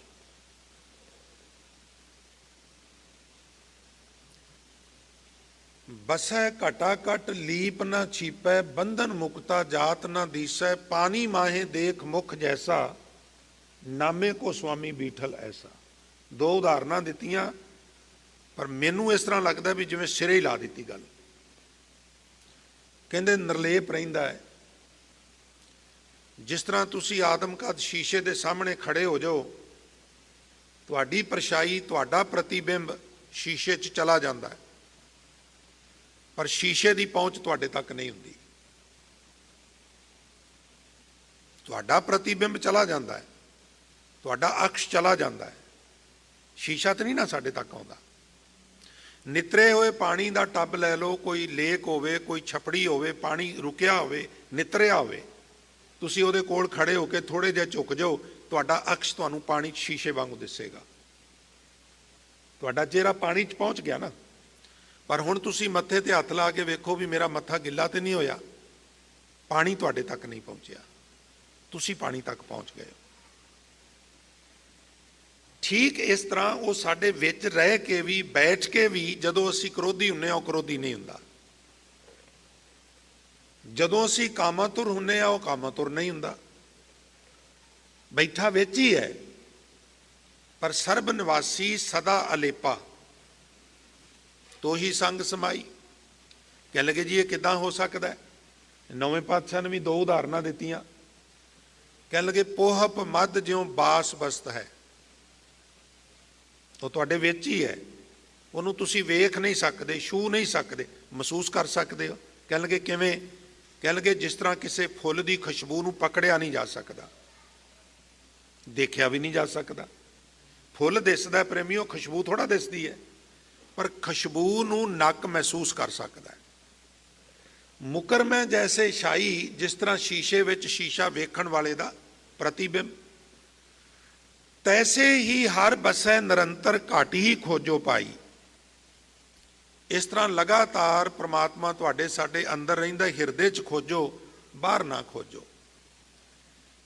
ਬਸੈ ਘਟਾ ਘਟ ਲੀਪ ਨਾ ਛੀਪੈ, ਬੰਧਨ ਮੁਕਤਾ ਜਾਤ ਨਾ ਦੀਸੈ, ਪਾਣੀ ਮਾਹੇ ਦੇਖ ਮੁਖ ਜੈਸਾ, ਨਾਮੇ ਕੋ ਸੁਆਮੀ ਬੀਠਲ ਐਸਾ। ਦੋ ਉਦਾਹਰਨਾਂ ਦਿੱਤੀਆਂ, ਪਰ ਮੈਨੂੰ ਇਸ ਤਰ੍ਹਾਂ ਲੱਗਦਾ ਵੀ ਜਿਵੇਂ ਸਿਰੇ ਹੀ ਲਾ ਦਿੱਤੀ ਗੱਲ। ਕਹਿੰਦੇ ਨਿਰਲੇਪ ਰਹਿੰਦਾ ਹੈ। ਜਿਸ ਤਰ੍ਹਾਂ ਤੁਸੀਂ ਆਦਮਕਦ ਸ਼ੀਸ਼ੇ ਦੇ ਸਾਹਮਣੇ ਖੜੇ ਹੋ ਜਾਓ, ਤੁਹਾਡੀ ਪਰਛਾਈ, ਤੁਹਾਡਾ ਪ੍ਰਤੀਬਿੰਬ ਸ਼ੀਸ਼ੇ 'ਚ ਚਲਾ ਜਾਂਦਾ ਹੈ, ਪਰ ਸ਼ੀਸ਼ੇ ਦੀ ਪਹੁੰਚ ਤੁਹਾਡੇ ਤੱਕ ਨਹੀਂ ਹੁੰਦੀ। ਤੁਹਾਡਾ ਪ੍ਰਤੀਬਿੰਬ ਚਲਾ ਜਾਂਦਾ ਹੈ, ਤੁਹਾਡਾ ਅਕਸ਼ ਚਲਾ ਜਾਂਦਾ ਹੈ, ਸ਼ੀਸ਼ਾ ਤਾਂ ਨਹੀਂ ਨਾ ਸਾਡੇ ਤੱਕ ਆਉਂਦਾ। ਨਿਤਰੇ ਹੋਏ ਪਾਣੀ ਦਾ ਟੱਬ ਲੈ ਲਓ, ਕੋਈ ਲੇਕ ਹੋਵੇ, ਕੋਈ ਛਪੜੀ ਹੋਵੇ, ਪਾਣੀ ਰੁਕਿਆ ਹੋਵੇ, ਨਿਤਰਿਆ ਹੋਵੇ, ਤੁਸੀਂ ਉਹਦੇ ਕੋਲ ਖੜੇ ਹੋ ਕੇ ਥੋੜ੍ਹੇ ਜਿਹੇ ਝੁਕ ਜਾਓ, ਤੁਹਾਡਾ ਅਕਸ਼ ਤੁਹਾਨੂੰ ਪਾਣੀ 'ਚ ਸ਼ੀਸ਼ੇ ਵਾਂਗੂ ਦਿਸੇਗਾ। ਤੁਹਾਡਾ ਚਿਹਰਾ ਪਾਣੀ 'ਚ ਪਹੁੰਚ ਗਿਆ ਨਾ। ਪਰ ਹੁਣ ਤੁਸੀਂ ਮੱਥੇ ਤੇ ਹੱਥ ਲਾ ਕੇ ਵੇਖੋ ਵੀ ਮੇਰਾ ਮੱਥਾ ਗਿੱਲਾ ਤੇ ਨਹੀਂ ਹੋਇਆ, ਪਾਣੀ ਤੁਹਾਡੇ ਤੱਕ ਨਹੀਂ ਪਹੁੰਚਿਆ, ਤੁਸੀਂ ਪਾਣੀ ਤੱਕ ਪਹੁੰਚ ਗਏ। ਠੀਕ ਇਸ ਤਰ੍ਹਾਂ ਉਹ ਸਾਡੇ ਵਿੱਚ ਰਹਿ ਕੇ ਵੀ, ਬੈਠ ਕੇ ਵੀ, ਜਦੋਂ ਅਸੀਂ ਕ੍ਰੋਧੀ ਹੁੰਦੇ ਹਾਂ ਉਹ ਕ੍ਰੋਧੀ ਨਹੀਂ ਹੁੰਦਾ, ਜਦੋਂ ਅਸੀਂ ਕਾਮਾਤੁਰ ਹੁੰਦੇ ਹਾਂ ਉਹ ਕਾਮਾਤੁਰ ਨਹੀਂ ਹੁੰਦਾ, ਬੈਠਾ ਵਿੱਚ ਹੀ ਹੈ। ਪਰ ਸਰਬ ਨਿਵਾਸੀ ਸਦਾ ਅਲੇਪਾ ਤੋਹੀ ਸੰਗ ਸਮਾਈ। ਕਹਿ ਲਗੇ ਜੀ ਇਹ ਕਿੱਦਾਂ ਹੋ ਸਕਦਾ? ਨੌਵੇਂ ਪਾਤਸ਼ਾਹ ਨੇ ਵੀ ਦੋ ਉਦਾਹਰਨਾਂ ਦਿੱਤੀਆਂ। ਕਹਿ ਲਗੇ ਪੋਹਪ ਮੱਧ ਜਿਉਂ ਬਾਸ ਬਸਤ ਹੈ, ਉਹ ਤੁਹਾਡੇ ਵਿੱਚ ਹੀ ਹੈ, ਉਹਨੂੰ ਤੁਸੀਂ ਵੇਖ ਨਹੀਂ ਸਕਦੇ, ਛੂ ਨਹੀਂ ਸਕਦੇ, ਮਹਿਸੂਸ ਕਰ ਸਕਦੇ ਹੋ। ਕਹਿ ਲਗੇ ਕਿਵੇਂ? ਕਹਿ ਲਗੇ ਜਿਸ ਤਰ੍ਹਾਂ ਕਿਸੇ ਫੁੱਲ ਦੀ ਖੁਸ਼ਬੂ ਨੂੰ ਪਕੜਿਆ ਨਹੀਂ ਜਾ ਸਕਦਾ, ਦੇਖਿਆ ਵੀ ਨਹੀਂ ਜਾ ਸਕਦਾ। ਫੁੱਲ ਦਿਸਦਾ ਪ੍ਰੇਮੀਓ, ਖੁਸ਼ਬੂ ਥੋੜਾ ਦਿਸਦੀ ਹੈ, ਪਰ ਖੁਸ਼ਬੂ ਨੂੰ ਨੱਕ ਮਹਿਸੂਸ ਕਰ ਸਕਦਾ ਹੈ। ਮੁਕਰਮ ਹੈ ਜੈਸੇ ਸ਼ਾਈ, ਜਿਸ ਤਰ੍ਹਾਂ ਸ਼ੀਸ਼ੇ ਵਿੱਚ ਸ਼ੀਸ਼ਾ ਵੇਖਣ ਵਾਲੇ ਦਾ ਪ੍ਰਤੀਬਿੰਬ, ਤੈਸੇ ਹੀ ਹਰ ਬਸੈ ਨਿਰੰਤਰ ਘਾਟੀ ਹੀ ਖੋਜੋ ਪਾਈ। ਇਸ ਤਰ੍ਹਾਂ ਲਗਾਤਾਰ ਪ੍ਰਮਾਤਮਾ ਤੁਹਾਡੇ ਸਾਡੇ ਅੰਦਰ ਰਹਿੰਦਾ, ਹਿਰਦੇ 'ਚ ਖੋਜੋ, ਬਾਹਰ ਨਾ ਖੋਜੋ।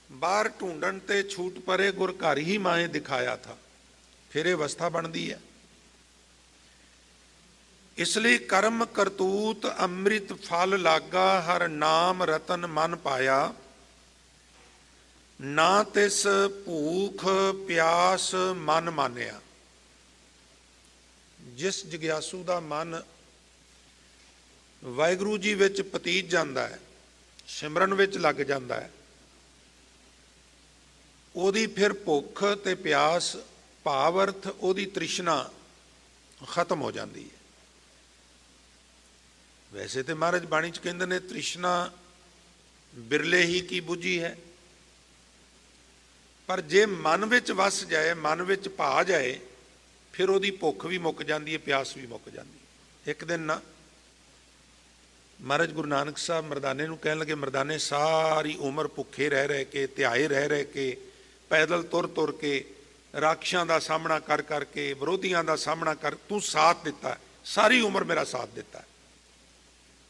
ਬਾਹਰ ਢੂੰਡਣ ਤੇ ਛੂਟ ਪਰੇ ਗੁਰ ਘਰ ਹੀ ਮਾਏ ਦਿਖਾਇਆ ਥਾ, ਫਿਰ ਇਹ ਅਵਸਥਾ ਬਣਦੀ ਹੈ। ਇਸ ਲਈ ਕਰਮ ਕਰਤੂਤ ਅੰਮ੍ਰਿਤ ਫਲ ਲਾਗਾ, ਹਰ ਨਾਮ ਰਤਨ ਮਨ ਪਾਇਆ। ਨਾ ਤਿਸ ਭੂਖ ਪਿਆਸ ਮਨ ਮਾਨਿਆ। ਜਿਸ ਜਗਿਆਸੂ ਦਾ ਮਨ ਵਾਹਿਗੁਰੂ ਜੀ ਵਿੱਚ ਪਤੀਤ ਜਾਂਦਾ ਹੈ, ਸਿਮਰਨ ਵਿੱਚ ਲੱਗ ਜਾਂਦਾ ਹੈ, ਉਹਦੀ ਫਿਰ ਭੁੱਖ ਤੇ ਪਿਆਸ, ਭਾਵ ਅਰਥ ਉਹਦੀ ਤ੍ਰਿਸ਼ਨਾ ਖਤਮ ਹੋ ਜਾਂਦੀ ਹੈ। ਵੈਸੇ ਤੇ ਮਹਾਰਾਜ ਬਾਣੀ 'ਚ ਕਹਿੰਦੇ ਨੇ ਤ੍ਰਿਸ਼ਨਾ ਬਿਰਲੇ ਹੀ ਕੀ ਬੁੱਝੀ ਹੈ, ਪਰ ਜੇ ਮਨ ਵਿੱਚ ਵਸ ਜਾਏ, ਮਨ ਵਿੱਚ ਭਾ ਜਾਏ, ਫਿਰ ਉਹਦੀ ਭੁੱਖ ਵੀ ਮੁੱਕ ਜਾਂਦੀ ਹੈ, ਪਿਆਸ ਵੀ ਮੁੱਕ ਜਾਂਦੀ ਹੈ। ਇੱਕ ਦਿਨ ਨਾ ਮਹਾਰਾਜ ਗੁਰੂ ਨਾਨਕ ਸਾਹਿਬ ਮਰਦਾਨੇ ਨੂੰ ਕਹਿਣ ਲੱਗੇ, ਮਰਦਾਨੇ ਸਾਰੀ ਉਮਰ ਭੁੱਖੇ ਰਹਿ ਰਹਿ ਕੇ, ਧਿਆਏ ਰਹਿ ਰਹਿ ਕੇ, ਪੈਦਲ ਤੁਰ ਤੁਰ ਕੇ, ਰਾਖਸ਼ਾਂ ਦਾ ਸਾਹਮਣਾ ਕਰ ਕਰਕੇ, ਵਿਰੋਧੀਆਂ ਦਾ ਸਾਹਮਣਾ ਕਰ, ਤੂੰ ਸਾਥ ਦਿੱਤਾ, ਸਾਰੀ ਉਮਰ ਮੇਰਾ ਸਾਥ ਦਿੱਤਾ।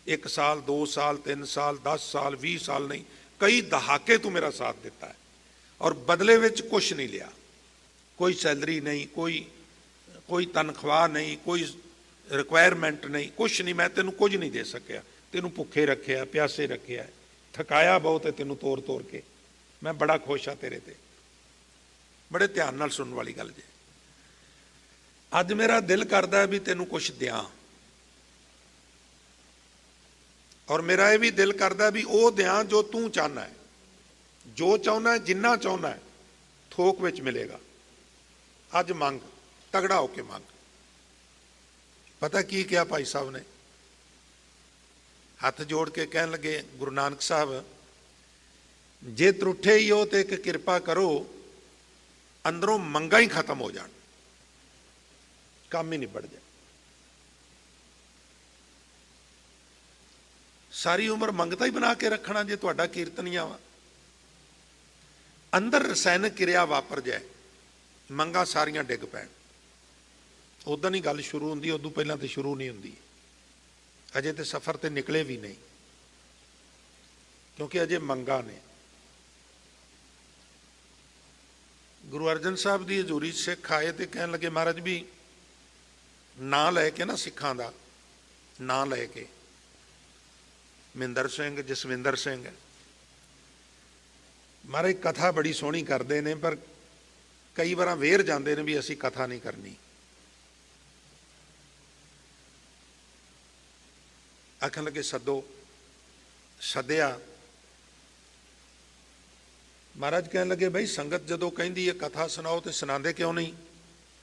1 ਸਾਲ 2 ਸਾਲ 3 ਸਾਲ 10 ਸਾਲ 20 ਸਾਲ ਨਹੀਂ, ਕਈ ਦਹਾਕੇ ਤੂੰ ਮੇਰਾ ਸਾਥ ਦਿੱਤਾ ਹੈ, ਔਰ ਬਦਲੇ ਵਿੱਚ ਕੁਛ ਨਹੀਂ ਲਿਆ, ਕੋਈ ਸੈਲਰੀ ਨਹੀਂ, ਕੋਈ ਤਨਖਾਹ ਨਹੀਂ, ਕੋਈ ਰਿਕੁਆਇਰਮੈਂਟ ਨਹੀਂ, ਕੁਛ ਨਹੀਂ, ਮੈਂ ਤੈਨੂੰ ਕੁਝ ਨਹੀਂ ਦੇ ਸਕਿਆ, ਤੈਨੂੰ ਭੁੱਖੇ ਰੱਖਿਆ, ਪਿਆਸੇ ਰੱਖਿਆ, ਥਕਾਇਆ ਬਹੁਤ ਹੈ ਤੈਨੂੰ ਤੋਰ ਤੋਰ ਕੇ, ਮੈਂ ਬੜਾ ਖੁਸ਼ ਹਾਂ ਤੇਰੇ ਤੇ। ਬੜੇ ਧਿਆਨ ਨਾਲ ਸੁਣਨ ਵਾਲੀ ਗੱਲ ਜੇ। ਅੱਜ ਮੇਰਾ ਦਿਲ ਕਰਦਾ ਵੀ ਤੈਨੂੰ ਕੁਛ ਦਿਆਂ, ਔਰ ਮੇਰਾ ਇਹ ਵੀ ਦਿਲ ਕਰਦਾ ਵੀ ਉਹ ਦਿਆਂ ਜੋ ਤੂੰ ਚਾਹੁੰਦਾ ਹੈ, ਜੋ ਚਾਹੁੰਦਾ, ਜਿੰਨਾ ਚਾਹੁੰਦਾ ਥੋਕ ਵਿੱਚ ਮਿਲੇਗਾ। ਅੱਜ ਮੰਗ, ਤਗੜਾ ਹੋ ਕੇ ਮੰਗ। ਪਤਾ ਕੀ ਕਿਹਾ ਭਾਈ ਸਾਹਿਬ ਨੇ? ਹੱਥ ਜੋੜ ਕੇ ਕਹਿਣ ਲੱਗੇ, ਗੁਰੂ ਨਾਨਕ ਸਾਹਿਬ ਜੇ ਤਰੁੱਠੇ ਹੀ ਹੋ ਤੇ ਇੱਕ ਕਿਰਪਾ ਕਰੋ, ਅੰਦਰੋਂ ਮੰਗਾਂ ਹੀ ਖਤਮ ਹੋ ਜਾਣ, ਕੰਮ ਹੀ ਨਿਬੜ ਜਾਏ। ਸਾਰੀ ਉਮਰ ਮੰਗਤਾ ਹੀ ਬਣਾ ਕੇ ਰੱਖਣਾ ਜੇ ਤੁਹਾਡਾ ਕੀਰਤਨੀਆ ਵਾ। ਅੰਦਰ ਰਸਾਇਣਕ ਕਿਰਿਆ ਵਾਪਰ ਜਾਏ, ਮੰਗਾਂ ਸਾਰੀਆਂ ਡਿੱਗ ਪੈਣ। ਉਦੋਂ ਹੀ ਗੱਲ ਸ਼ੁਰੂ ਹੁੰਦੀ, ਉਦੋਂ ਪਹਿਲਾਂ ਤੇ ਸ਼ੁਰੂ ਨਹੀਂ ਹੁੰਦੀ। ਅਜੇ ਤੇ ਸਫ਼ਰ ਤੇ ਨਿਕਲੇ ਵੀ ਨਹੀਂ, ਕਿਉਂਕਿ ਅਜੇ ਮੰਗਾਂ ਨੇ। ਗੁਰੂ ਅਰਜਨ ਸਾਹਿਬ ਦੀ ਹਜ਼ੂਰੀ ਸਿੱਖ ਆਏ ਤੇ ਕਹਿਣ ਲੱਗੇ, ਮਹਾਰਾਜ ਵੀ ਨਾਂ ਲੈ ਕੇ ਨਾ, ਸਿੱਖਾਂ ਦਾ ਨਾਂ ਲੈ ਕੇ, ਮਹਿੰਦਰ ਸਿੰਘ, ਜਸਵਿੰਦਰ ਸਿੰਘ, ਮਹਾਰਾਜ ਕਥਾ ਬੜੀ ਸੋਹਣੀ ਕਰਦੇ ਨੇ, ਪਰ ਕਈ ਵਾਰ ਵੇਰ ਜਾਂਦੇ ਨੇ ਵੀ ਅਸੀਂ ਕਥਾ ਨਹੀਂ ਕਰਨੀ। ਆਖਣ ਲੱਗੇ ਸੱਦੋ, ਸੱਦਿਆ। ਮਹਾਰਾਜ ਕਹਿਣ ਲੱਗੇ, ਬਈ ਸੰਗਤ ਜਦੋਂ ਕਹਿੰਦੀ ਹੈ ਕਥਾ ਸੁਣਾਓ ਤੇ ਸੁਣਾਉਂਦੇ ਕਿਉਂ ਨਹੀਂ?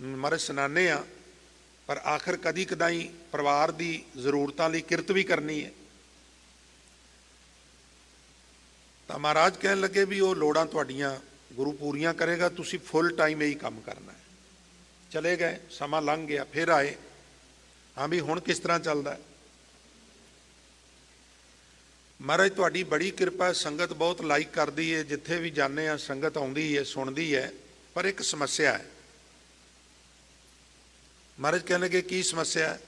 ਮਹਾਰਾਜ ਸੁਣਾਉਂਦੇ ਆ, ਪਰ ਆਖਰ ਕਦੀ ਕਦਾਈ ਪਰਿਵਾਰ ਦੀ ਜ਼ਰੂਰਤਾਂ ਲਈ ਕਿਰਤ ਵੀ ਕਰਨੀ ਹੈ। ਤਾਂ ਮਹਾਰਾਜ ਕਹਿਣ ਲੱਗੇ ਵੀ ਉਹ ਲੋੜਾਂ ਤੁਹਾਡੀਆਂ ਗੁਰੂ ਪੂਰੀਆਂ ਕਰੇਗਾ, ਤੁਸੀਂ ਫੁੱਲ ਟਾਈਮ ਇਹੀ ਕੰਮ ਕਰਨਾ ਹੈ। ਚਲੇ ਗਏ, ਸਮਾਂ ਲੰਘ ਗਿਆ, ਫਿਰ ਆਏ, ਹਾਂ ਵੀ ਹੁਣ ਕਿਸ ਤਰ੍ਹਾਂ ਚੱਲਦਾ? ਮਹਾਰਾਜ ਤੁਹਾਡੀ ਬੜੀ ਕਿਰਪਾ, ਸੰਗਤ ਬਹੁਤ ਲਾਈਕ ਕਰਦੀ ਹੈ, ਜਿੱਥੇ ਵੀ ਜਾਂਦੇ ਆ ਸੰਗਤ ਆਉਂਦੀ ਹੈ, ਸੁਣਦੀ ਹੈ, ਪਰ ਇੱਕ ਸਮੱਸਿਆ ਹੈ। ਮਹਾਰਾਜ ਕਹਿਣ ਲੱਗੇ, ਕੀ ਸਮੱਸਿਆ ਹੈ?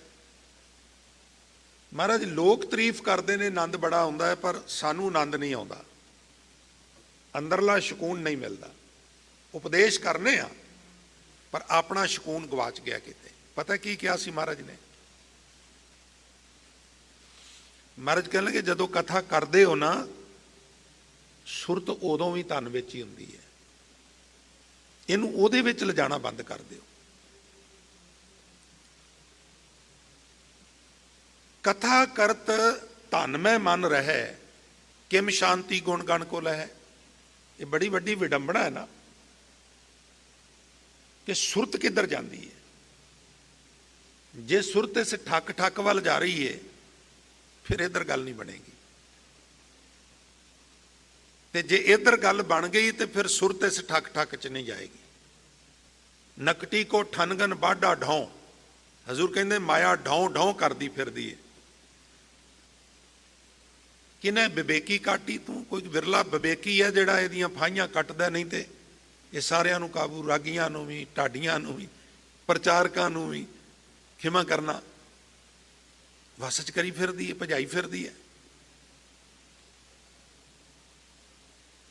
महाराज लोक तारीफ करते ने, आनंद बड़ा आउंदा है, पर सानू आनंद नहीं आउंदा, अंदरला शकून नहीं मिलता। उपदेश करने आ पर अपना शकून गवाच गया किते। पता की क्या सी महाराज ने? महाराज कह लगे जदों कथा करते हो ना, सुरत उदों भी तन विच ही हुंदी है, इनू उहदे विच लिजाना बंद कर दिओ। कथा करत धन में मन रहे, किम शांति गुण गण को लहे। ये बड़ी वड्डी विडंबना है ना कि सुरत किधर जाती है। जे सुरत इस ठक ठक वाल जा रही है, फिर इधर गल नहीं बनेगी, ते जे इधर गल बन गई तो फिर सुरत इस ठक ठक च नहीं जाएगी। नकटी को ठनगन बाढ़ा ढौं, हजूर कहते माया ढौं ढौं करदी फिरदी है। किने विवेकी काटी तू? कोई विरला विवेकी है जिहड़ा इहदियां फाहियां कटदा, नहीं तो ये सारिਆਂ ਨੂੰ काबू, रागियां ਨੂੰ भी, ढाडियां ਨੂੰ भी, प्रचारकां ਨੂੰ भी खिमा करना वस च करी फिरदी है, भजाई फिरदी है।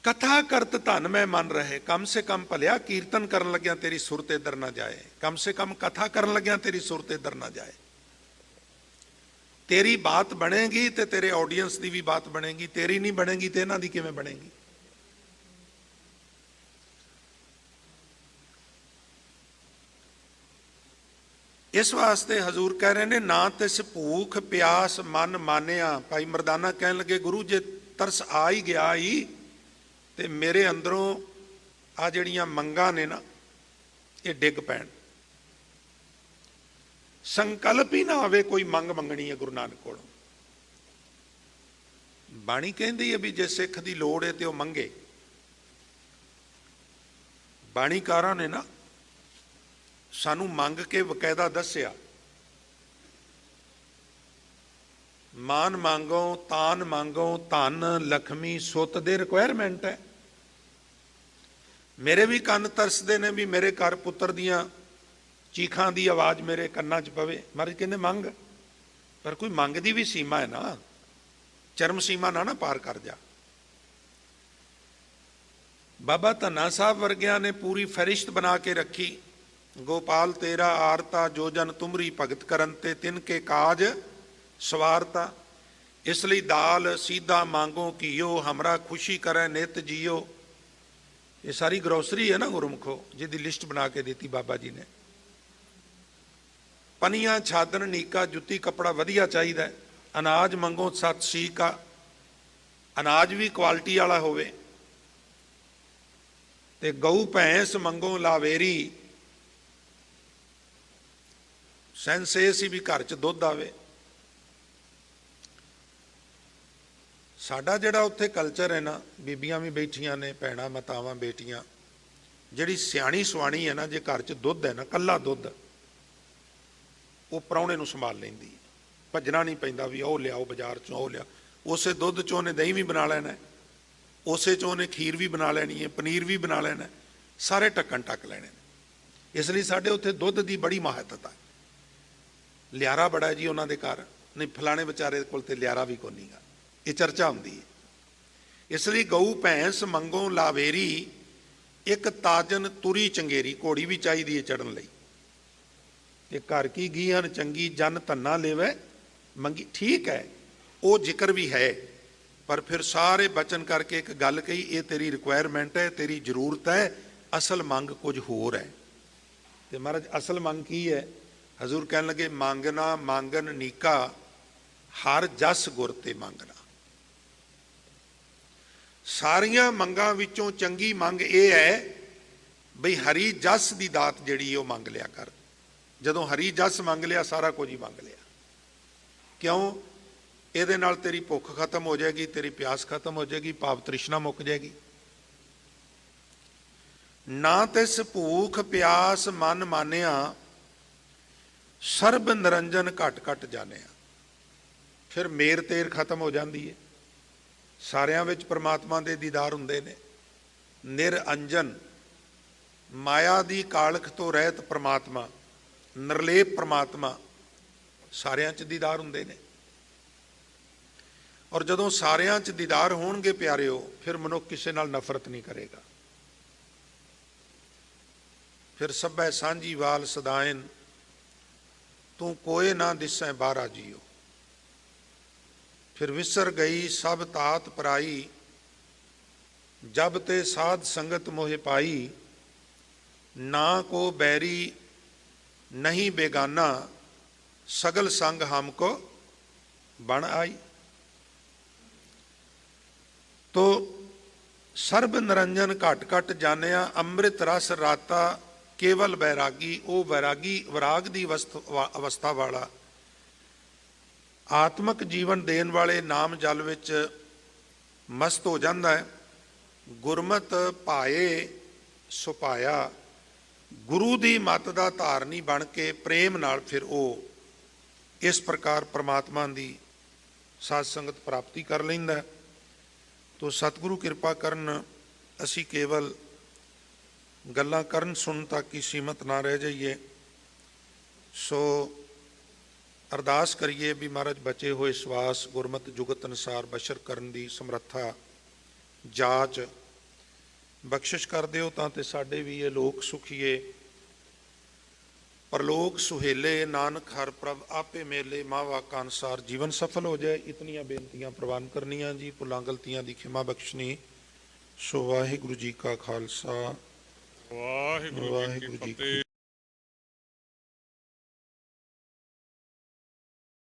कथा करत धन में मन रहे, कम से कम भलिया कीर्तन करन लग्या तेरी सुरत इधर ना जाए, कम से कम कथा करन लग्या तेरी सुरत इधर ना जाए। तेरी बात बनेगी तो तेरे ऑडियंस की भी बात बनेगी, तेरी नहीं बनेगी तो इन्हां दी किवें बनेगी? इस वास्ते हजूर कह रहे ने, ना तिस भूख प्यास मन मानिया। भाई मरदाना कहन लगे गुरु जे तरस आ ही गया ही ते मेरे अंदरों आ जड़ियां मंगां ने ना, ये डिग पैण। संकल्प ही ना आवे कोई मंग मंगनी है गुरु नानक कोलों। बाणी कहती है भी जे सिख की लोड़ है तो वह मंगे। बाणीकारां ने ना सानू मंग के बकायदा दस्या, मान मांगो, तान मांगो, धन लक्ष्मी सुत दे रिक्वायरमेंट है। मेरे भी कन तरसते ने भी मेरे घर पुत्र दियां चीखां दी आवाज़ मेरे कन्नां च पवे। महाराज कहंदे मंग, पर कोई मंग दी भी सीमा है ना, चरम सीमा ना पार कर जा। बाबा धन्ना साहब वर्गियां ने पूरी फरिश्त बना के रखी, गोपाल तेरा आरता जो जन तुमरी भगत करन ते तिनके काज सवारता। इसलिए दाल सीधा मांगो कियो, हमरा खुशी करे नित जियो। ये सारी ग्रोसरी है ना गुरुमुखो, जिहदी लिस्ट बना के दी बाबा जी ने। पनिया छादन नीका, जुत्ती कपड़ा वधिया चाहिए। अनाज मंगो सत सी का, अनाज भी क्वालिटी वाला होवे। ते गऊ भैंस मंगो लावेरी, सेंस ये सी भी घर च दुध आवे। साडा जिहड़ा उत्थे कल्चर है ना, बीबियां भी बैठियां ने, भैणां मातावां बेटियां, जिहड़ी सियाणी सुआणी है ना, जे घर च दुध है ना, कल्ला दुध, वो प्राहुणे नूं संभाल लैंदी है। भजना नहीं पैंदा भी ओह लियाओ बाजार चों, ओह लिया। उसे दुध चों ने दही भी बना लेना है, उसे चों ने खीर भी बना लेनी है, पनीर भी बना लेना है, सारे ढक्कन ढक लेने। इसलिए साडे उत्थे दुध की बड़ी महत्ता है। लियारा बड़ा है जी उन्हां दे घर, नहीं फलाने बेचारे कोल ते लियारा भी कोई नहींगा, ये चर्चा होंदी है। इसलिए गऊ भैंस मंगो लावेरी, एक ताजन तुरी चंगेरी, घोड़ी भी चाहिए है चढ़न लई। ये घर की गीहन चंगी जन धन्ना लेवे मंगी। ठीक है, वो जिक्र भी है, पर फिर सारे बचन करके एक गल कही, ये तेरी रिक्वायरमेंट है, तेरी जरूरत है, असल मंग कुछ होर है। तो महाराज असल मंग की है? हजूर कहन लगे मांगना मांगन नीका, हर जस गुर ते मांगना। सारियां मंगां विचों चंगी मंग ये है बई हरी जस की दात जिहड़ी वो मंग लिया कर। जदों हरी जस मंग लिया, सारा कुछ ही मंग लिया। क्यों? ये नाल तेरी भुख खत्म हो जाएगी, तेरी प्यास खत्म हो जाएगी, पाप तृष्णा मुक जाएगी। ना तिस भूख प्यास मन मानिया, सर्ब निरंजन घट घट जानिया। फिर मेर तेर खत्म हो जाती है, सारियां विच परमात्मा दे दीदार हुंदे ने। निरअंजन माया दी कालख तो रहत परमात्मा, निर्लेप परमात्मा, सारियां च दीदार हुंदे ने। ਔਰ ਜਦੋਂ ਸਾਰਿਆਂ 'ਚ ਦੀਦਾਰ ਹੋਣਗੇ ਪਿਆਰਿਓ, ਫਿਰ ਮਨੁੱਖ ਕਿਸੇ ਨਾਲ ਨਫ਼ਰਤ ਨਹੀਂ ਕਰੇਗਾ। ਫਿਰ ਸਭੈ ਸਾਂਝੀ ਵਾਲ ਸਦਾਇਨ, ਤੂੰ ਕੋਏ ਨਾ ਦਿਸੈ ਬਾਹਰਾ ਜੀਓ। ਫਿਰ ਵਿਸਰ ਗਈ ਸਭ ਤਾਤ ਪਰਾਈ, ਜਬ ਤੇ ਸਾਧ ਸੰਗਤ ਮੋਹਿ ਪਾਈ। ਨਾ ਕੋ बैरी नहीं बेगाना, सगल संग हमको बन आई। तो सर्ब निरंजन घट घट जानिया, अमृत रस राता केवल बैरागी। वो बैरागी विराग की अवस्था वाला, आत्मक जीवन देन वाले नाम जल विच मस्त हो जाता है। गुरमत भाए सुपाया, गुरु की मत का धारनी बन के प्रेम नाल फिर वो इस प्रकार परमात्मा की साध संगत प्राप्ति कर लैंदा। तो सतगुरु कृपा करन, असी केवल गल्लां करन सुन तक ही सीमित ना रह जाइए। सो अरदास करिए भी महाराज बचे हुए सवास गुरमत जुगत अनुसार बशर करन दी समर्था जाच बख्शिश कर दिओ, तां ते साडे भी ये लोक सुखीए परलोक सुहेले। नानक हर प्रभ आपे मेले, माँ वाका अनुसार जीवन सफल हो जाए। इतनियां बेनतियां प्रवान करनियां जी, भुलां गलतियां दी खिमा बख्शनी। सो वाहिगुरु जी का खालसा, वाहिगुरु जी की